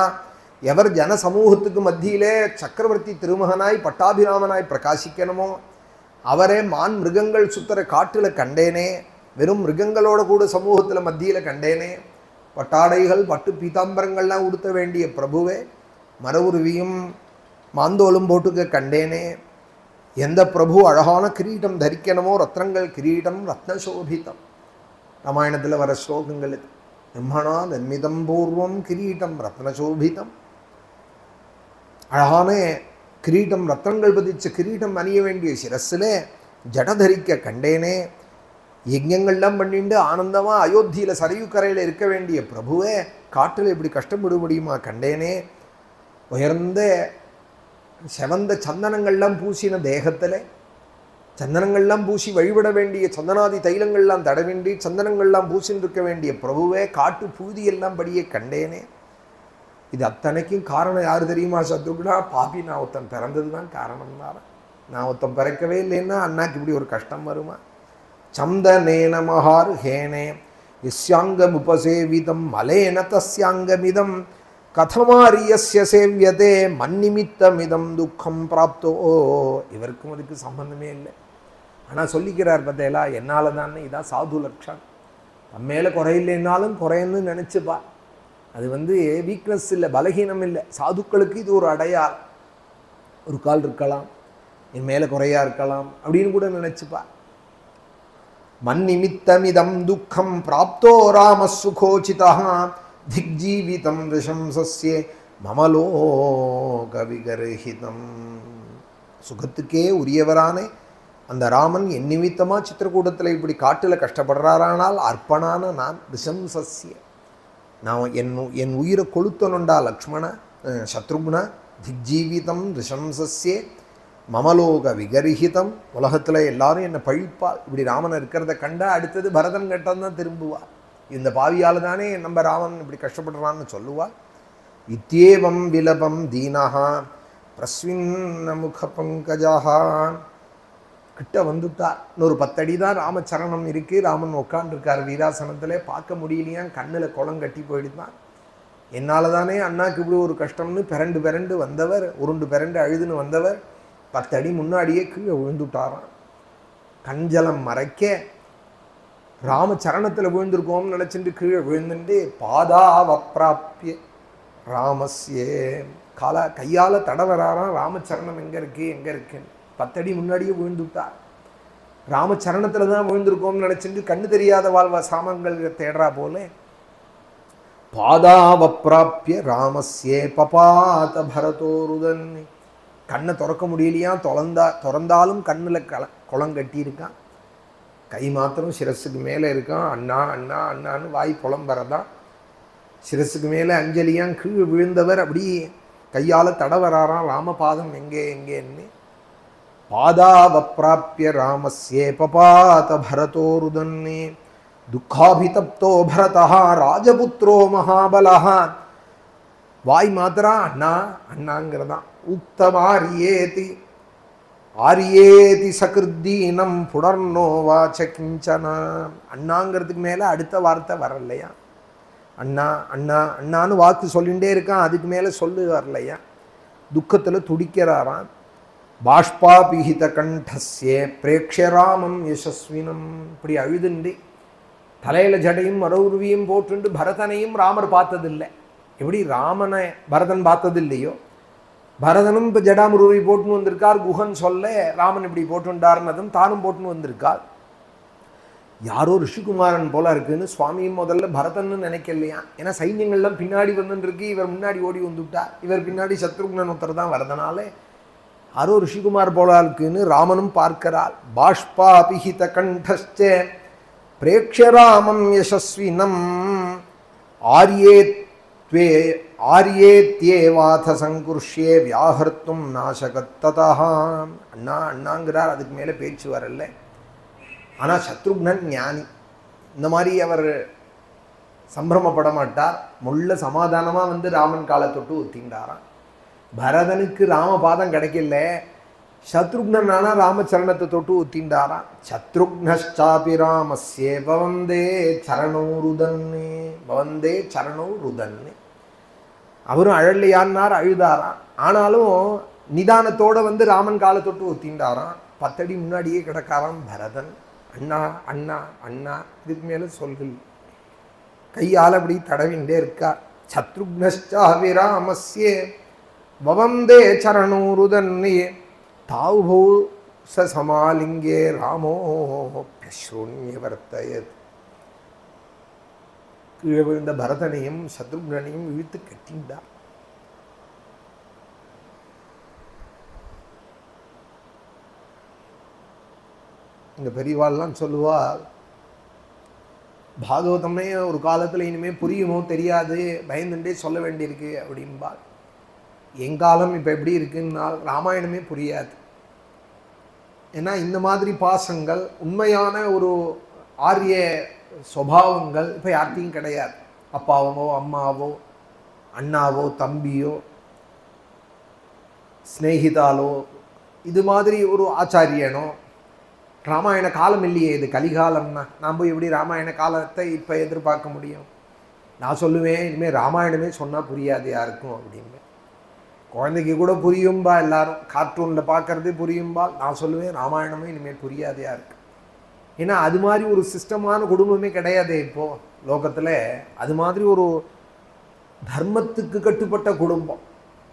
எவர் ஜன சமூகத்துக்கு மத்தியிலே சக்கரவர்த்தி திருமகனாய் பட்டாபிராமனாய் பிரகாசிக்கணுமோ அவரே மான் மிருகங்கள் சுத்தர காட்டில் கண்டேனே, வெறும் மிருகங்களோட கூட சமூகத்தில் மத்தியில் கண்டேனே, பட்டாடைகள் பட்டு பீதாம்பரங்கள்லாம் உடுத்த வேண்டிய பிரபுவே மரவுருவியும் மாந்தோலும் போட்டுக்க கண்டேனே. எந்த பிரபு அழகான கிரீடம் தரிக்கணுமோ, ரத்னங்கள் கிரீடம் ரத்னசோபிதம். ராமாயணத்தில் வர ஸ்லோகங்கள் இது. பிரம்மணா நன்மிதம் பூர்வம் கிரீட்டம் ரத்னசோபிதம். அழகான கிரீட்டம், ரத்னங்கள் பதிச்ச கிரீட்டம் அணிய வேண்டிய சிரஸில் ஜட தரிக்க கண்டேனே. யஜ்ஞங்கள்லாம் பண்ணிட்டு ஆனந்தமாக அயோத்தியில் சரையு கரையில் இருக்க வேண்டிய பிரபுவே காட்டில் இப்படி கஷ்டப்பட முடியுமா கண்டேனே. உயர்ந்த செவந்த சந்தனங்கள்லாம் பூசின தேகத்தில், சந்தனங்கள்லாம் பூசி வழிபட வேண்டிய சந்தனாதி தைலங்கள்லாம் தட வேண்டி சந்தனங்கள்லாம் பூசின்னு இருக்க வேண்டிய பிரபுவே காட்டு பூதியெல்லாம் படியே கண்டேனே. இது அத்தனைக்கும் காரணம் யார் தெரியுமா சத்ருகுணா? பாபி நான் ஒருத்தன் பிறந்தது தான் காரணம் தான். நான் ஒருத்தன் பிறக்கவே இல்லைன்னா அண்ணாக்கு இப்படி ஒரு கஷ்டம் வருமா? சந்தனேன மகார் ஹேனே யஸ்யாங்கம் உபசேவிதம் மலேன தஸ்யாங்கமிதம் கதமாரியஸ்ய சேவியதே மன்னிமித்தமிதம் துக்கம் பிராப்தோ. இவருக்கும் அதுக்கு சம்பந்தமே இல்லை. ஆனால் சொல்லிக்கிறார் பார்த்தேலா, என்னால் தானே. இதான் சாது லட்சணம். தம் மேலே குறையில்லைன்னாலும் குறைன்னு நினச்சிப்பா. அது வீக்னஸ் இல்லை, பலகீனம் இல்லை. சாதுக்களுக்கு இது ஒரு அடையாளம். ஒரு கால் இருக்கலாம், என் மேலே குறையா இருக்கலாம் அப்படின்னு கூட நினச்சிப்பா. மன்னிமித்தமிதம் துக்கம் பிராப்தோ ராம சுகோசிதா திக்ஜீவிதம் ரிஷம்சஸ்யே மமலோக விகர்ஹிதம். சுகத்துக்கே உரியவரான அந்த ராமன் என் நிமித்தமாக சித்திரக்கூடத்தில் இப்படி காட்டில் கஷ்டப்படுறாரானால் அர்ப்பணான நான் ரிஷம்சஸ்ய, நான் என் உயிரை கொளுத்தனுண்டா லக்ஷ்மண சத்ருக்ன திக்ஜீவிதம் ரிஷம்சஸ்யே மமலோக விகர்ஹிதம். உலகத்தில் எல்லாரும் என்னை பழிப்பாள். இப்படி ராமன் இருக்கிறத கண்டா அடுத்தது பரதன் கட்டம் தான் திரும்புவாள். இந்த பாவியால் தானே நம்ம ராமன் இப்படி கஷ்டப்படுறான்னு சொல்லுவாள். இத்யேவம் விலபம் தீனஹா பிரஸ்வின்ன முக பங்கஜஹா. கிட்ட வந்துட்டார். இன்னொரு 10 அடி தான் ராமச்சரணம் இருக்குது. ராமன் உட்காண்டிருக்கார் வீராசனத்தில். பார்க்க முடியலையா, கண்ணில் குளம் கட்டி போயிடுதான். என்னால் தானே அண்ணாக்கு இப்படி ஒரு கஷ்டம்னு பிறண்டு வந்தவர், உருண்டு பிறண்டு அழுதுன்னு வந்தவர் 10 அடி முன்னாடியே கீழே விழுந்துட்டாராம். கஞ்சலம் மறைக்க ராமச்சரணத்தில் விழுந்திருக்கோம்னு நினச்சிட்டு கீழே விழுந்துட்டு பாதாவப்பிராப்பிய ராமஸ்யே கையால் தடவராராம். ராமச்சரணம் எங்கே இருக்குன்னு 10 அடி முன்னாடியே விழுந்துட்டார். ராமச்சரணத்தில் தான் விழுந்திருக்கோம்னு நினச்சிட்டு கண்ணு தெரியாத வாழ்வா சாமங்கள் தேடுறா போல பாதாவப்பிராப்பிய ராமஸ்யே பபாத பரதோருதன். கண்ணை திறக்க முடியலையா, திறந்தாலும் கண்ணில் குளம் கட்டியிருக்கான். கை மாத்திரம் சிரஸுக்கு மேலே இருக்கான். அண்ணா அண்ணா அண்ணான்னு வாய் புலம்பறதான். சிரஸுக்கு மேலே அஞ்சலியான் கீழே விழுந்தவர் அப்படி கையால் தடவராராம். ராமபாதம் எங்கேன்னு. பாதாவப்பிராப்பிய ராமஸ்யே பபாத பரதோருதன்னே துக்காபிதப்தோ பரதா ராஜபுத்ரோ மகாபலஹா. வாய் மாத்திரா அண்ணா அண்ணாங்கிறதான். உக்தமாரியேதி ஆரியேதி சகிருத்தீனம் புடர்னோ வாச்ச கிஞ்சனா. அண்ணாங்கிறதுக்கு மேலே அடுத்த வார்த்தை வரலையா. அண்ணா அண்ணா அண்ணான்னு வாக்கு சொல்லிகிட்டே இருக்கான். அதுக்கு மேலே சொல்லு வரலையா. துக்கத்தில் துடிக்கிறாராம். பாஷ்பாபிஹித கண்டஸ்யே பிரேக்ஷராமம் யசஸ்வினம். இப்படி அழுதுண்டு தலையில் ஜடையும் மரவுருவியும் போட்டுண்டு பரதனையும் ராமர் பார்த்ததில்லை. எப்படி ராமனை பரதன் பார்த்ததில்லையோ, பரதனும் இப்போ ஜடாமுருவி போட்டுன்னு வந்திருக்கார். குஹன் சொல்ல ராமன் இப்படி போட்டுண்டார்னதும் தானும் போட்டுன்னு வந்திருக்கார். யாரோ ரிஷிகுமாரன் போல இருக்குன்னு சுவாமியும் முதல்ல பரதன்னு நினைக்கலையா. ஏன்னா சைன்யங்கள்லாம் பின்னாடி வந்துருக்கு, இவர் முன்னாடி ஓடி வந்துவிட்டார். இவர் பின்னாடி சத்ருக்னன் ஒருத்தர் தான் வரதனால யாரோ ரிஷிகுமார் போல இருக்குன்னு ராமனும் பார்க்கிறாள். பாஷ்பாபிஹித கண்டஸ்ச பிரேக்ஷராமம் யசஸ்வினம் ஆரியேத்யேவாத சங்குர்ஷ்யே வியாஹர்த்தும் நாசகத்ததா. அண்ணா அண்ணாங்கிறார். அதுக்கு மேலே பேச்சு வரல. ஆனால் சத்ருக்னன் ஞானி. இந்த மாதிரி அவர் சம்பிரமப்பட மாட்டார். முள்ள சமாதானமாக ராமன் காலை தொட்டு ஒத்திண்டாராம். பரதனுக்கு ராமபாதம் கிடைக்கல. சத்ருக்னானா ராமச்சரணத்தை தொட்டு ஒத்திண்டாராம். சத்ருக்னஷ்சாபி ராமஸ்யே பவந்தே சரணோ ருதன்னே பவந்தே சரணோ ருதன்னே. அவரும் அழலையான்னார், அழுதாராம். ஆனாலும் நிதானத்தோடு ராமன் காலை தொட்டு ஒத்திண்டாராம். 10 அடி முன்னாடியே கிடக்காராம் பரதன். அண்ணா அண்ணா அண்ணா, இதுக்கு மேலே சொல்கள். கையால் அப்படி தடவிண்டே இருக்கா. சத்ருக்னஸ்சாவிராமஸ்யே வவந்தே சரணூருதன்னே தாவுபௌ சமாலிங்கே ராமோ பிரஸ்ருண்ய வர்த்தயத். கீழே விழுந்த பரதனையும் சத்ருக்னனையும் இழுத்து கட்டிண்டார். இந்த பெரியவாள்லாம் சொல்லுவாள், பாகவதமே ஒரு காலத்தில் இனிமேல் புரியுமோ தெரியாது, பயந்துட்டே சொல்ல வேண்டியிருக்கு அப்படின்பாள். எங்காலம் இப்போ எப்படி இருக்குன்னால் ராமாயணமே புரியாது. ஏன்னா இந்த மாதிரி பாசங்கள், உண்மையான ஒரு ஆரிய சுபாவங்கள் இப்போ யார்கிட்டையும் கிடையாது. அப்பாவோ அம்மாவோ அண்ணாவோ தம்பியோ ஸ்நேகிதாலோ இது மாதிரி ஒரு ஆச்சாரியனோ. ராமாயண காலம் இல்லையே, இது கலிகாலம்னா நான் போய் எப்படி ராமாயண காலத்தை இப்போ எதிர்பார்க்க முடியும்? நான் சொல்லுவேன், இனிமேல் ராமாயணமே சொன்னால் புரியாது யாருக்கும் அப்படின்னு. குழந்தைக்கு கூட புரியும்பா, எல்லாரும் கார்ட்டூனில் பார்க்குறது புரியும்பா. நான் சொல்லுவேன் ராமாயணமே இனிமேல் புரியாது யாருக்கு. ஏன்னா அது மாதிரி ஒரு சிஸ்டமான குடும்பமே கிடையாது இப்போது லோகத்தில். அது மாதிரி ஒரு தர்மத்துக்கு கட்டுப்பட்ட குடும்பம்.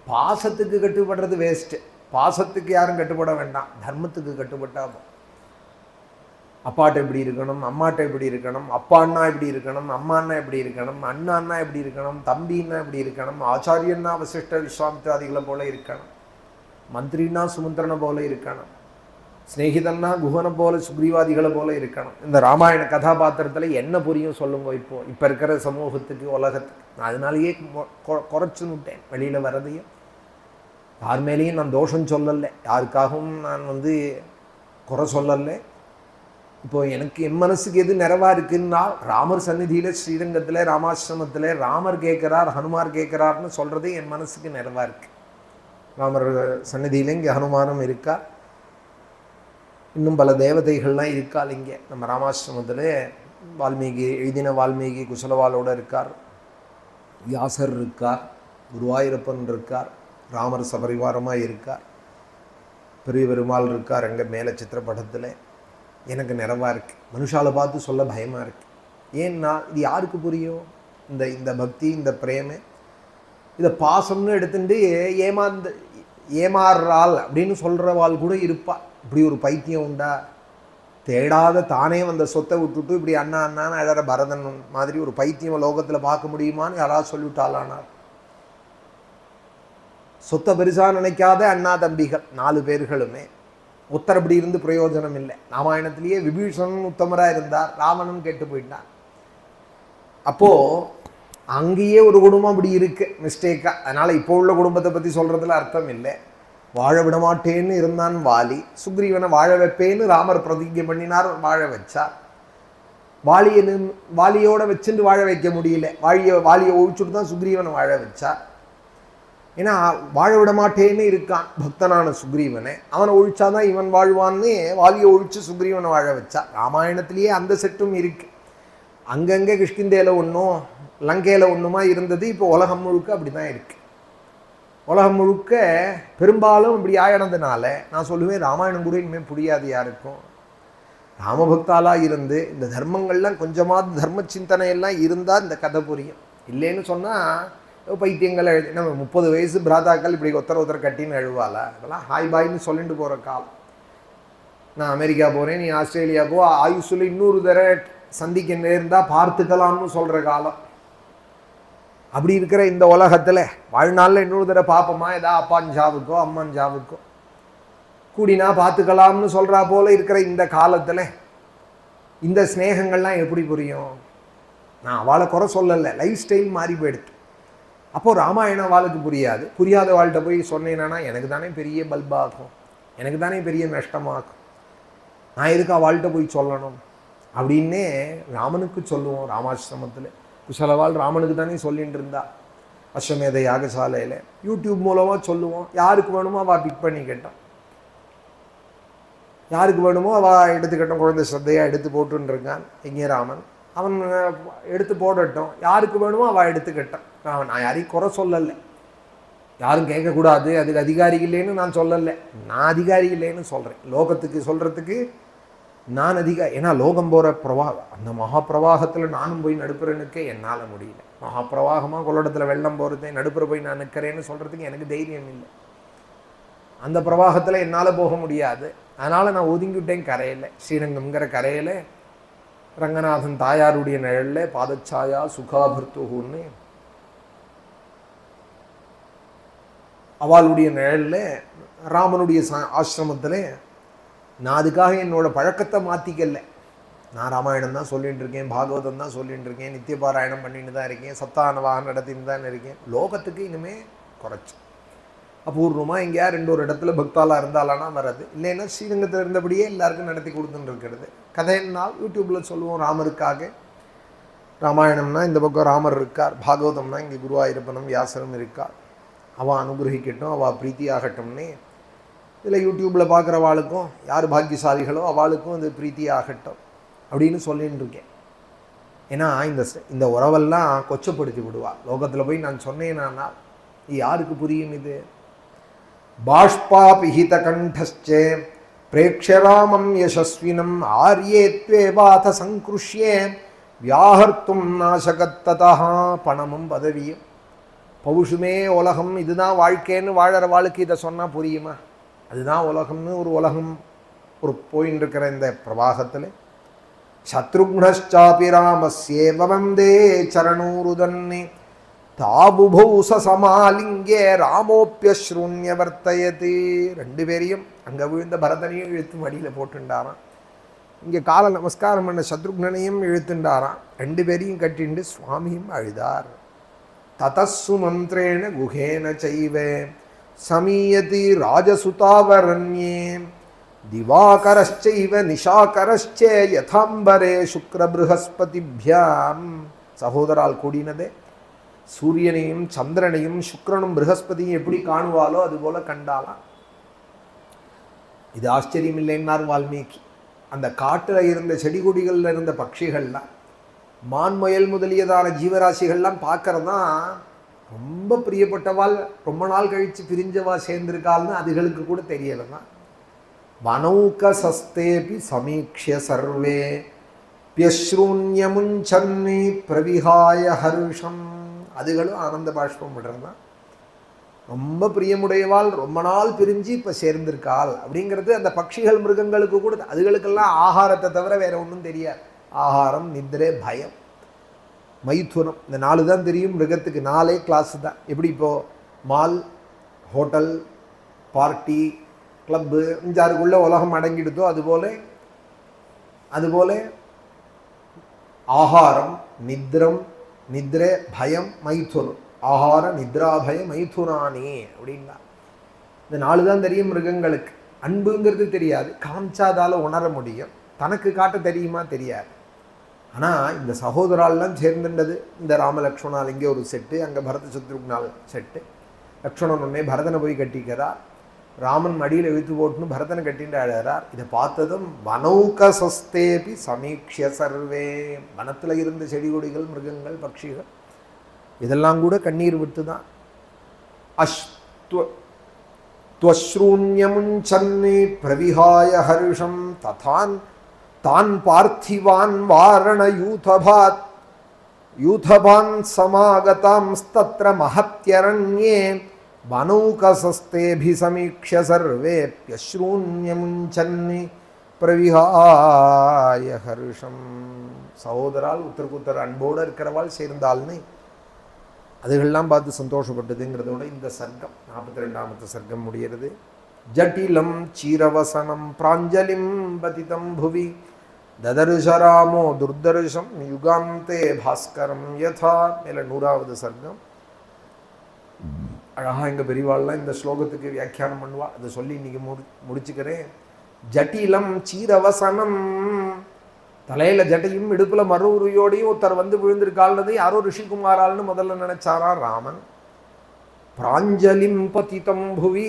பாசத்துக்கு கட்டுப்படுறது வேஸ்ட்டு. பாசத்துக்கு யாரும் கட்டுப்பட வேண்டாம், தர்மத்துக்கு கட்டுப்பட்டா. அப்பாட்ட எப்படி இருக்கணும், அம்மாட்ட எப்படி இருக்கணும், அப்பான்னா எப்படி இருக்கணும், அம்மான்னா எப்படி இருக்கணும், அண்ணான்னா எப்படி இருக்கணும், தம்பின்னா எப்படி இருக்கணும், ஆச்சாரியன்னா வசிஷ்ட விஸ்வாமித்ராதிகளை போல இருக்கணும், மந்திரின்னா சுமந்திரனை போல இருக்கணும், ஸ்நேகிதன்னா குஹனை போல சுக்ரீவாதிகளை போல இருக்கணும். இந்த ராமாயண கதாபாத்திரத்தில் என்ன புரியும் சொல்லுங்க இப்போ இருக்கிற சமூகத்துக்கு, உலகத்துக்கு? நான் அதனாலேயே குறைச்சுன்னு விட்டேன் வெளியில் வரதையும். யார் மேலேயும் நான் தோஷம் சொல்லலை, யாருக்காகவும் நான் குறை சொல்லலை. இப்போ எனக்கு என் மனசுக்கு எது நிறைவா இருக்குன்னா, ராமர் சந்நிதியில் ஸ்ரீரங்கத்தில் ராமாசிரமத்தில் ராமர் கேட்குறார், ஹனுமார் கேட்குறாருன்னு சொல்கிறதே என் மனசுக்கு நிறைவா இருக்கு. ராமர் சந்நிதியில் இங்கே ஹனுமானம் இருக்கா, இன்னும் பல தேவதைகள்லாம் இருக்காள் இங்கே நம்ம ராமாசிரமத்தில். வால்மீகி எழுதின வால்மீகி குசலவாலோடு இருக்கார், வியாசர் இருக்கார், குருவாயூரப்பன் இருக்கார், ராமர் சபரிவாரமாக இருக்கார், பெரிய பெருமாள் இருக்கார் அங்கே மேலே சித்திரப்படத்தில். எனக்கு நிறைவாக இருக்குது. மனுஷாலை பார்த்து சொல்ல பயமாக இருக்குது. ஏன்னா இது யாருக்கு புரியும்? இந்த பக்தி, இந்த பிரேமை, இதை பாசம்னு எடுத்துட்டு ஏமாறுறாள் அப்படின்னு சொல்கிறவாள் கூட இருப்பா. இப்படி ஒரு பைத்தியம் உண்டா? தேடாத தானே வந்த சொத்தை விட்டுட்டு இப்படி அண்ணா அண்ணான்னு அழற பரதன் மாதிரி ஒரு பைத்தியம் லோகத்தில் பார்க்க முடியுமான்னு யாராவது சொல்லிவிட்டாளானார். சொத்தை பெருசாக நினைக்காத அண்ணா தம்பிகள் 4 பேர்களுமே உத்தர் அப்படி இருந்து பிரயோஜனம் இல்லை. ராமாயணத்திலேயே விபீஷணன் உத்தமராக இருந்தார், ராவணன் கெட்டு போயிட்டான். அப்போது அங்கேயே ஒரு குடும்பம் அப்படி இருக்குது மிஸ்டேக்காக. அதனால் இப்போ உள்ள குடும்பத்தை பற்றி சொல்கிறதுல அர்த்தம் இல்லை. வாழ விடமாட்டேன்னு இருந்தான் வாலி, சுக்ரீவனை வாழ வைப்பேன்னு ராமர் பிரதிஜை பண்ணினார், வாழ வச்சார். வாலியோட வச்சுட்டு வாழ வைக்க முடியல, வாலியை ஒழிச்சுட்டு தான் சுக்ரீவனை வாழ வச்சார். ஏன்னா வாழ விட மாட்டேன்னு இருக்கான் பக்தனான சுக்ரீவனை, அவனை ஒழிச்சாதான் இவன் வாழ்வான்னு வாலியை ஒழிச்சு சுக்ரீவனை வாழ வச்சா. ராமாயணத்திலேயே அந்த செட்டும் இருக்கு. அங்கங்கே கிஷ்கிந்தேல ஒன்றும் லங்கையில் ஒன்றுமா இருந்தது, இப்போ உலகம் முழுக்க அப்படி தான் இருக்கு. உலகம் முழுக்க பெரும்பாலும் இப்படி ஆயினதுனால நான் சொல்லுவேன் ராமாயணம் கூட இனிமேல் புரியாது யாருக்கும். ராமபக்தாலாக இருந்து இந்த தர்மங்கள்லாம் கொஞ்சமாவது தர்ம சிந்தனையெல்லாம் இருந்தால் இந்த கதை புரியும். இல்லைன்னு சொன்னால் பைத்தியங்கள் நம்ம 30 வயசு பிராதாக்கள் இப்படி ஒருத்தர் கட்டின்னு அழுவாளா? அதெல்லாம் ஹாய் பாய்ன்னு சொல்லிட்டு போகிற காலம். நான் அமெரிக்கா போகிறேன், நீ ஆஸ்திரேலியா போ, ஆயுஷில் இன்னொரு தடவை சந்திக்க நேர்ந்தால் பார்த்துக்கலாம்னு சொல்கிற காலம். அப்படி இருக்கிற இந்த உலகத்தில் வாழ்நாளில் இன்னொரு தடவை பார்ப்போமா? ஏதா அப்பான் ஜாவுக்கோ அம்மன் ஜாவுக்கோ கூடினா பார்த்துக்கலாம்னு சொல்கிறா போல் இருக்கிற இந்த காலத்தில் இந்த ஸ்நேகங்கள்லாம் எப்படி புரியும்? நான் அவளை குறை சொல்லலை, லைஃப் ஸ்டைல் மாறி போயிடுது. அப்போது ராமாயணம் வாழ்க்கை புரியாது. புரியாத வாழ்கிட்ட போய் சொன்னேன்னா எனக்கு தானே பெரிய பல்பாகும், எனக்கு தானே பெரிய நஷ்டமாகும், நான் எதுக்கு வாழ்கிட்ட போய் சொல்லணும் அப்படின்னே ராமனுக்கு சொல்லுவோம். ராமாசிரமத்தில் குசலவாள் ராமனுக்கு தானே சொல்லிகிட்டு இருந்தா. அஸ்வமேத யாகசாலையில் யூடியூப் மூலமாக சொல்லுவோம். யாருக்கு வேணுமோ அவள் பிக் பண்ணி கேட்டோம், யாருக்கு வேணுமோ அவள் எடுத்துக்கிட்டோம். குழந்தை ஸ்ரத்தையாக எடுத்து போட்டுன்னு இருக்கான் எங்கே ராமன், அவன் எடுத்து போடட்டும். யாருக்கு வேணுமோ அவள் எடுத்துக்கிட்டான். நான் யாரையும் குறை சொல்லலை. யாரும் கேட்கக்கூடாது, அதுக்கு அதிகாரி இல்லைன்னு நான் சொல்லலை. நான் அதிகாரி இல்லைன்னு சொல்கிறேன். லோகத்துக்கு சொல்கிறதுக்கு நான் அதிகாரி. ஏன்னா லோகம் போகிற பிரவாகம், அந்த மகா பிரவாகத்தில் நானும் போய் நடுப்புறனுக்கே என்னால் முடியல. மகா பிரவாகமாக கொள்ளடத்தில் வெள்ளம் போகிறதே நடுப்புற போய் நான் நிற்கிறேன்னு சொல்கிறதுக்கு எனக்கு தைரியம் இல்லை. அந்த பிரவாகத்தில் என்னால் போக முடியாது. அதனால் நான் ஒதுங்கிவிட்டேன் கரையில். ஸ்ரீரங்கம்ங்கிற கரையில் ரங்கநாதன் தாயாருடைய நிழலில் பாதச்சாயா சுகாபிருத்துன்னு அவளுடைய நிழலில் ராமனுடைய ஆசிரமத்தில் நான் அதுக்காக என்னோட பழக்கத்தை மாற்றிக்கல. நான் ராமாயணம் தான் சொல்லிகிட்டு இருக்கேன், பாகவதம் தான் சொல்லிகிட்டு இருக்கேன், நித்திய பாராயணம் பண்ணிட்டு தான் இருக்கேன், சப்தானவாகம் நடத்தின்னு தான் இருக்கேன். லோகத்துக்கு இனிமேல் குறைச்சி அபூர்வமாக எங்கேயா ரெண்டு ஒரு இடத்துல பக்தாலாக இருந்தாலானா வர்றது, இல்லைன்னா ஸ்ரீரங்கத்தில் இருந்தபடியே எல்லாருக்கும் நடத்தி கொடுத்துட்டு இருக்கிறது. கதைனால் யூடியூப்பில் சொல்லுவோம் ராமருக்காக. ராமாயணம்னா இந்த பக்கம் ராமர் இருக்கார், பாகவதம்னா இங்கே குருவாயூரப்பனும் வியாசரும் இருக்கார், அவள் அனுகிரகிக்கட்டும், அவள் பிரீத்தியாகட்டும்னே இதில் யூடியூப்பில் பார்க்குறவாளுக்கும் யார் பாக்கியசாலிகளோ அவளுக்கும் இது பிரீத்தியாகட்டும் அப்படின்னு சொல்லின்னு இருக்கேன். ஏன்னா இந்த உறவெல்லாம் கொச்சப்படுத்தி விடுவாள். லோகத்தில் போய் நான் சொன்னேன்னா யாருக்கு புரியும் இது? பாஷ்பாபிஹித கண்டஸ்சே பிரேக்ஷராமம் யசஸ்வினம் ஆர்யேத்வேவாத சங்கிருஷ்யே வியாஹர்த்தும் நாசகத்ததா. பணமும் பதவியும் பௌஷுமே உலகம், இதுதான் வாழ்க்கைன்னு வாழற வாழ்க்கை இதை சொன்னால் புரியுமா? அதுதான் உலகம்னு ஒரு உலகம் ஒரு போயின்னு இருக்கிற இந்த பிரவாகத்தில் சத்ருக்னச்சாபி ராமஸ்யேவந்தே சரணூருதன்னி தாபுபௌ சமாலிங்கே ராமோப்பியஸ்ரூன்யவர்த்தயதி. ரெண்டு பேரையும் அங்கே விழுந்த பரதனையும் இழுத்து மடியில் போட்டுண்டாராம். இங்கே கால நமஸ்காரம் பண்ண சத்ருக்னையும் இழுத்துண்டாராம். ரெண்டு பேரையும் கட்டிண்டு சுவாமியும் அழுதார். ததஸ்ஸு மந்திரேண குஹேன சைவே சமீயதி ராஜசுதாவரண்யே திவாகரश्चैव நிஷாகரश्च யதாம்பரே சுக்ர ப்ரஹஸ்பதிभ्याம். சகோதரால் கூடினதே சூரியனையும் சந்திரனையும் சுக்கிரனும் ப்ரஹஸ்பதியும் எப்படி காணுவாலோ அதுபோல கண்டாலாம். இது ஆச்சரியம் இல்லைன்னார் வால்மீகி. அந்த காட்டில் இருந்த செடி கொடிகளில் இருந்த பட்சிகள்லாம், மான்முயல் முதலியதான ஜீவராசிகள்லாம் பார்க்கறது தான் ரொம்ப பிரியப்பட்டவாள், ரொம்ப நாள் கழித்து பிரிஞ்சவா சேர்ந்திருக்காள்னு அதுகளுக்கு கூட தெரியலைன்னா. வனௌகசஸ்தேபி சமீக்ஷ்ய சர்வே பியஸ்ரூன்யமுஞ்சன்னி பிரவிஹாய ஹர்ஷம். அதுகளும் ஆனந்த பாஷ்பம் விடுறதுதான். ரொம்ப பிரியமுடையவாள், ரொம்ப நாள் பிரிஞ்சு இப்போ சேர்ந்திருக்காள் அப்படிங்கிறது அந்த பட்சிகள் மிருகங்களுக்கு கூட. அதுகளுக்கெல்லாம் ஆகாரத்தை தவிர வேற ஒன்றும் தெரியாது. ஆகாரம், நித்ரை, பயம், மைதுனம், இந்த 4 தான் தெரியும். மிருகத்துக்கு 4 கிளாஸு தான். எப்படி இப்போது மால், ஹோட்டல், பார்ட்டி, கிளப்பு, 5-6க்குள்ளே உலகம் அடங்கிடுதோ அதுபோல ஆகாரம், நித்ரை, பயம், மைதுனம். ஆகார நித்ரா பய மைதுனானே அப்படின்னா இந்த 4 தான் தெரியும் மிருகங்களுக்கு. அன்புங்கிறது தெரியாது, காமிச்சாதால உணர முடியும். தனக்கு காட்ட தெரியுமா? தெரியாது. ஆனால் இந்த சகோதரால்லாம் சேர்ந்துண்டது. இந்த ராமலக்ஷ்மணால் இங்கே ஒரு செட்டு, அங்கே பரத சத்ருக்னால் செட்டு. லக்ஷ்மணன் உடனே பரதனை போய் கட்டிக்கிறார். ராமன் மடியில் இழுத்து போட்டுன்னு பரதனை கட்டிட்டு அழகிறார். இதை பார்த்ததும் வனௌகசஸ்தேபி சமீக்ஷ்ய சர்வே. வனத்தில் இருந்த செடி கொடிகள், மிருகங்கள், பட்சிகள் இதெல்லாம் கூட கண்ணீர் விட்டு தான். அஸ்ரூன்யமுஞ்சன்னி பிரவிஹாய ஹர்ஷம் ததான் தான் பார்த்திவான் வாரண யூதபான் சமாகதாம் தத்ர மஹத்யரண்யே வனௌகசஸ்தேபி சமீக்ஷ்ய சர்வேப்யஸ்ரூன்யமுஞ்சன்னி பிரவிஹாய ஹர்ஷம். சகோதரால் உத்தரக்குத்தர் அன்போடு இருக்கிறவாள் சேர்ந்தாள்னு அதுகள்லாம் பார்த்து சந்தோஷப்பட்டதுங்கிறதோட இந்த சர்க்கம் 42வது சர்க்கம் முடிகிறது. ஜட்டிலம் சீரவசனம் பிராஞ்சலிம் பதிதம் புவி ததர்ஷராமோ துர்தர்ஷம் யுகாந்தே பாஸ்கரம் யதா. மேலே 100வது சர்க்கம். அழகாக எங்கள் பெரியவாள்லாம் இந்த ஸ்லோகத்துக்கு வியாக்கியானம் பண்ணுவாள். அதை சொல்லி இன்றைக்கி முடிச்சுக்கிறேன். ஜட்டிலம் சீரவசனம், தலையில் ஜட்டையும் இடுப்பில் மறுவுரியோடையும் ஒருத்தர் வந்து விழுந்திருக்காள்னது யாரோ ரிஷிகுமாரால்னு முதல்ல நினைச்சாரா ராமன். பிராஞ்சலிம் பதிதம் புவி,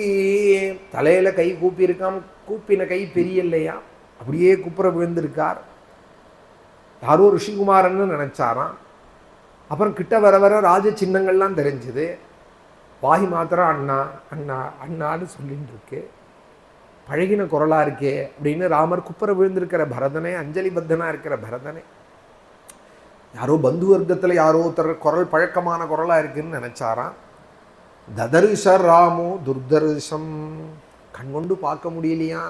தலையில் கை கூப்பியிருக்கான். கூப்பின கை பெரிய இல்லையா, அப்படியே குப்புற விழுந்திருக்கார். யாரோ ரிஷிகுமாரன்னு நினைச்சாராம். அப்புறம் கிட்ட வர வர ராஜ சின்னங்கள்லாம் தெரிஞ்சுது. வாய் மாத்திரம் அண்ணா அண்ணா அண்ணான்னு சொல்லிட்டு இருக்கு. பழகின குரலாக இருக்கே அப்படின்னு ராமர் குப்புற விழுந்திருக்கிற பரதனே, அஞ்சலி பத்தனாக இருக்கிற பரதனே, யாரோ பந்து வர்க்கத்தில் யாரோ ஒருத்தர் குரல் பழக்கமான குரலாக இருக்குன்னு நினச்சாராம். ததர்ஷர் ராமோ துர்தர்ஷம், கண்கொண்டு பார்க்க முடியலையா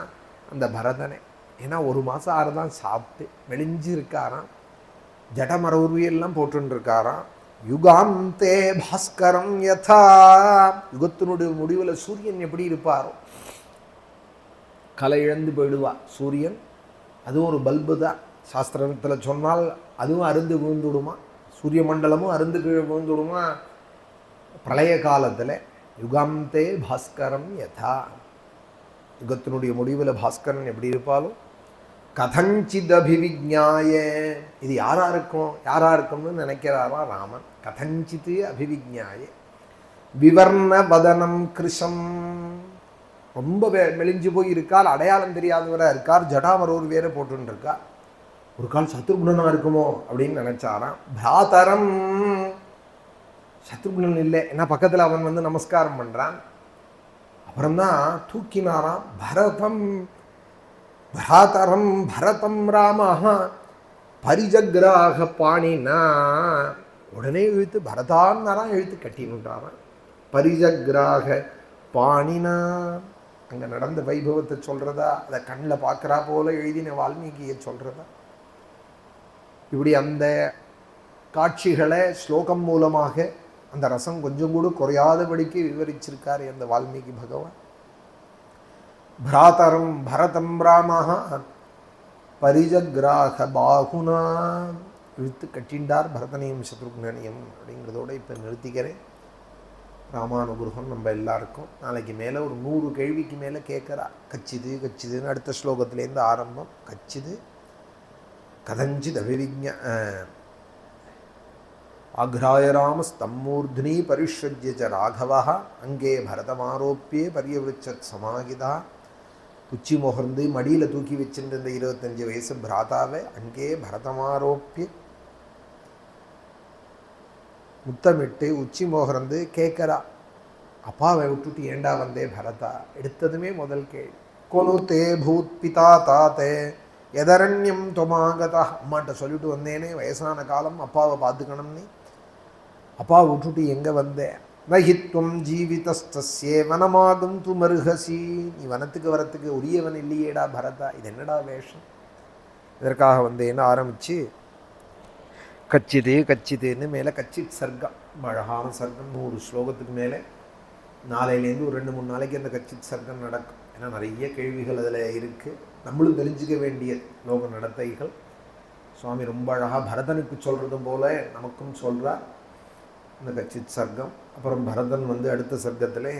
அந்த பரதனை. ஏன்னா 1 மாதம் 6 தான் சாப்பிட்டு மெலிஞ்சு இருக்காராம். ஜடமர உருவியெல்லாம் போட்டுருக்காராம். யுகாந்தே பாஸ்கரம் யதா, யுகத்தினுடைய முடிவில் சூரியன் எப்படி இருப்பாரோ, கலை இழந்து போயிடுவா சூரியன். அதுவும் ஒரு பல்பு தான். சாஸ்திரத்தில் சொன்னால் அதுவும் அருந்து விழுந்துடுமா, சூரிய மண்டலமும் அருந்து கீழே விழுந்துடுமா பிரளய காலத்தில். யுகாந்தே பாஸ்கரம் யதா, யுகத்தினுடைய முடிவில் பாஸ்கரன் எப்படி இருப்பாலும். கதஞ்சித் அபிவிஜ்ஞாய, இது யாரா இருக்கும்னு நினைக்கிறாரா ராமன். கதஞ்சித் அபிவிஜ்ஞாய விவர்ண வதனம் கிருஷம், ரொம்ப மெலிஞ்சு போய் இருக்கார், அடையாளம் தெரியாதவராக இருக்கார், ஜடாமரோர் வேற போட்டுன்னு இருக்கார். ஒரு கால் சத்ருகுணனாக இருக்குமோ அப்படின்னு நினைச்சாராம். பிராதரம், சத்ருகுணன் இல்லை, ஏன்னா பக்கத்தில் அவன் வந்து நமஸ்காரம் பண்ணுறான். அப்புறம்தான் தூக்கினாராம். பரதம் பிராதரம் பரதம் ராமஹ பரிஜக்ராக பாணினா, உடனே இழுத்து பரதான்னாராம், இழுத்து கட்டினுட்டாராம். பரிஜக்ராக பாணினா, அங்கே நடந்த வைபவத்தை சொல்கிறதா, அதை கண்ணில் பார்க்குறா போல எழுதின வால்மீகியை சொல்கிறதா. இப்படி அந்த காட்சிகளை ஸ்லோகம் மூலமாக அந்த ரசம் கொஞ்சம் கூட குறையாதபடிக்கு விவரிச்சிருக்காரு அந்த வால்மீகி பகவான். பிராதரம் பரதம் ராமஹ பரிஜக்ராக பாகுனா, இழுத்து கட்டிண்டார் பரதனையும் சத்ருக்னனையும் அப்படிங்கிறதோடு இப்போ நிறுத்திக்கிறேன். ராமானுகிரகம் நம்ம எல்லாருக்கும். நாளைக்கு மேலே ஒரு 100 கேள்விக்கு மேலே கேட்குறா. கச்சிதுன்னு அடுத்த ஸ்லோகத்திலேருந்து ஆரம்பம். கச்சிது கதஞ்சித் அபிவிஜ்ஞ ஆக்ராய ராம ஸ்தம்மூர்த்னி பரிஷ்வஜ்ய ச ராகவः அங்கே பரதமாரோப்பியே பரியவிருச்சத் சமாகிதா. உச்சி முகர்ந்து மடியில் தூக்கி வச்சிருந்த 25 வயசு பிராதாவை அங்கே பரதமாரோப்பிய முத்தமிட்டு உச்சி மோகர்ந்து கேட்குறா, அப்பாவை விட்டுட்டு ஏண்டா வந்தே பரதா. எடுத்ததுமே முதல் கேள்வி, கொனு தே பூத் பிதா தாத்தே எதரண்யம் தொமாகதா. அம்மாட்ட சொல்லிட்டு வந்தேனே, வயசான காலம், அப்பாவை பார்த்துக்கணும், நீ அப்பாவை விட்டுட்டு எங்கே வந்தேன். நஹித்வம் ஜீவிதஸ்தஸ்யே வனமாகும் து மருகசி, நீ வனத்துக்கு வரத்துக்கு உரியவன் இல்லையேடா பரதா, இது என்னடா வேஷம், இதற்காக வந்தேன்னு ஆரம்பித்து கச்சிதுன்னு மேலே கச்சித் சர்க்கம், அழகான சர்க்கம், 100 ஸ்லோகத்துக்கு மேலே. நாளையிலேருந்து ஒரு 2-3 நாளைக்கு அந்த கச்சித் சர்க்கம் நடக்கும். ஏன்னா நிறைய கேள்விகள் அதில் இருக்குது, நம்மளும் தெரிஞ்சுக்க வேண்டிய லோக நடத்தைகள். சுவாமி ரொம்ப அழகாக பரதனுக்கு சொல்கிறதும் போல நமக்கும் சொல்கிறார் இந்த கச்சித் சர்க்கம். அப்புறம் பரதன் வந்து அடுத்த சர்க்கத்தில்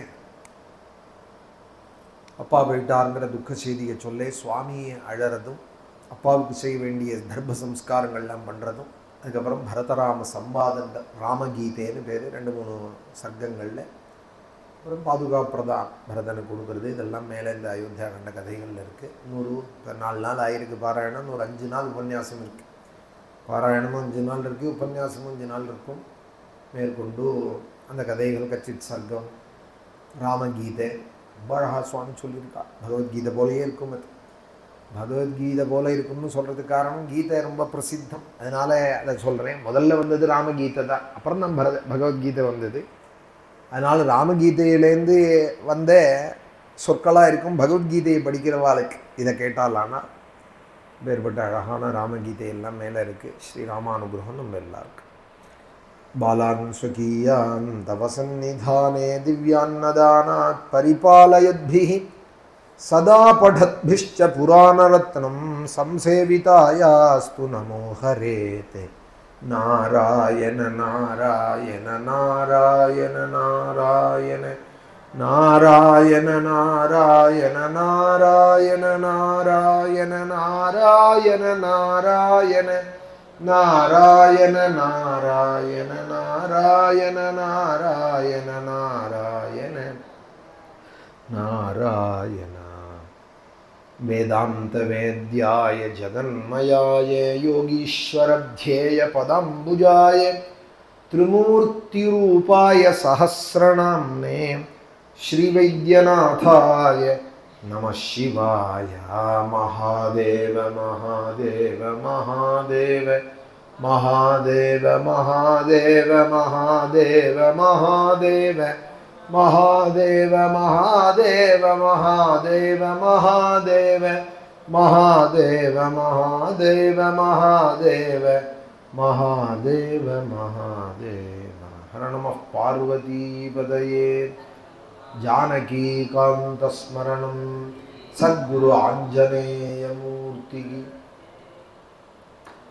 அப்பா போயிட்டாருங்கிற துக்க செய்தியை சொல்ல சுவாமியை அழறதும், அப்பாவுக்கு செய்ய வேண்டிய தர்ம சம்ஸ்காரங்கள்லாம் பண்ணுறதும், அதுக்கப்புறம் பரதராம சம்பாதங்கள், ராமகீதைன்னு பேர் 2-3 சர்க்கங்களில். அப்புறம் பாதுகாப்புறதான் பரதனுக்கு கொடுக்குறது, இதெல்லாம் மேலே இந்த அயோத்தியா கண்ட கதைகளில் இருக்குது. 4 நாள் ஆயிருக்கு பாராயணம், ஒரு 5 நாள் உபன்யாசம் இருக்குது. பாராயணமும் 5 நாள் இருக்குது, உபன்யாசமும் 5 நாள் இருக்கும். மேற்கொண்டு அந்த கதைகள் கச்சித் சர்க்கம், ராமகீதை ரொம்ப அழகாக சுவாமி சொல்லியிருக்கா. பகவத்கீதை போலேயே இருக்கும், அது பகவத்கீதை போல இருக்கும்னு சொல்கிறதுக்கு காரணம் கீதை ரொம்ப பிரசித்தம், அதனால் அதை சொல்கிறேன். முதல்ல வந்தது ராமகீதை தான், அப்புறம் தான் பகவத்கீதை வந்தது. அதனால் ராமகீதையிலேருந்து வந்த சொற்களாக இருக்கும் பகவத்கீதையை படிக்கிறவாளுக்கு இதை கேட்டாலானா வேறுபட்ட அழகான ராமகீதை எல்லாம் மேலே இருக்குது. ஸ்ரீ ராமானுகிரகம் நம்ம எல்லாருக்கும். பாலான் ஸ்வகீயான் தவசன்னிதானே திவ்யான்னதானாத் பரிபாலயத்பிஹி சதா படத்பிஷ்ச புராணரத்னம் சம்சேவிதாயாஸ்து நமோ ஹரேதே. நாராயண நாராயண நாராயண நாராயண நாராயண நாராயண நாராயண நாராயண நாராயண நாராயண நாராயண நாராயண நாராயண நாராயண நாராயண நாராயண. வேதாந்த வேத்யாய ஜகன்மயாய யோகீஸ்வரத்யேய பதம்புஜாய त्रिमूर्तिरूपाय सहस्रनाम्ने श्रीवैद्यनाथाय नमः शिवाय। महादेव महादेव महादेव महादेव महादेव महादेव महादेव महादेव महादेव महादेव महादेव महादेव महादेव महादेव महादेव महादेव। हर नमः पार्वतीपतये। जानकीकान्तस्मरणं सद्गुरु आञ्जनेयमूर्ति।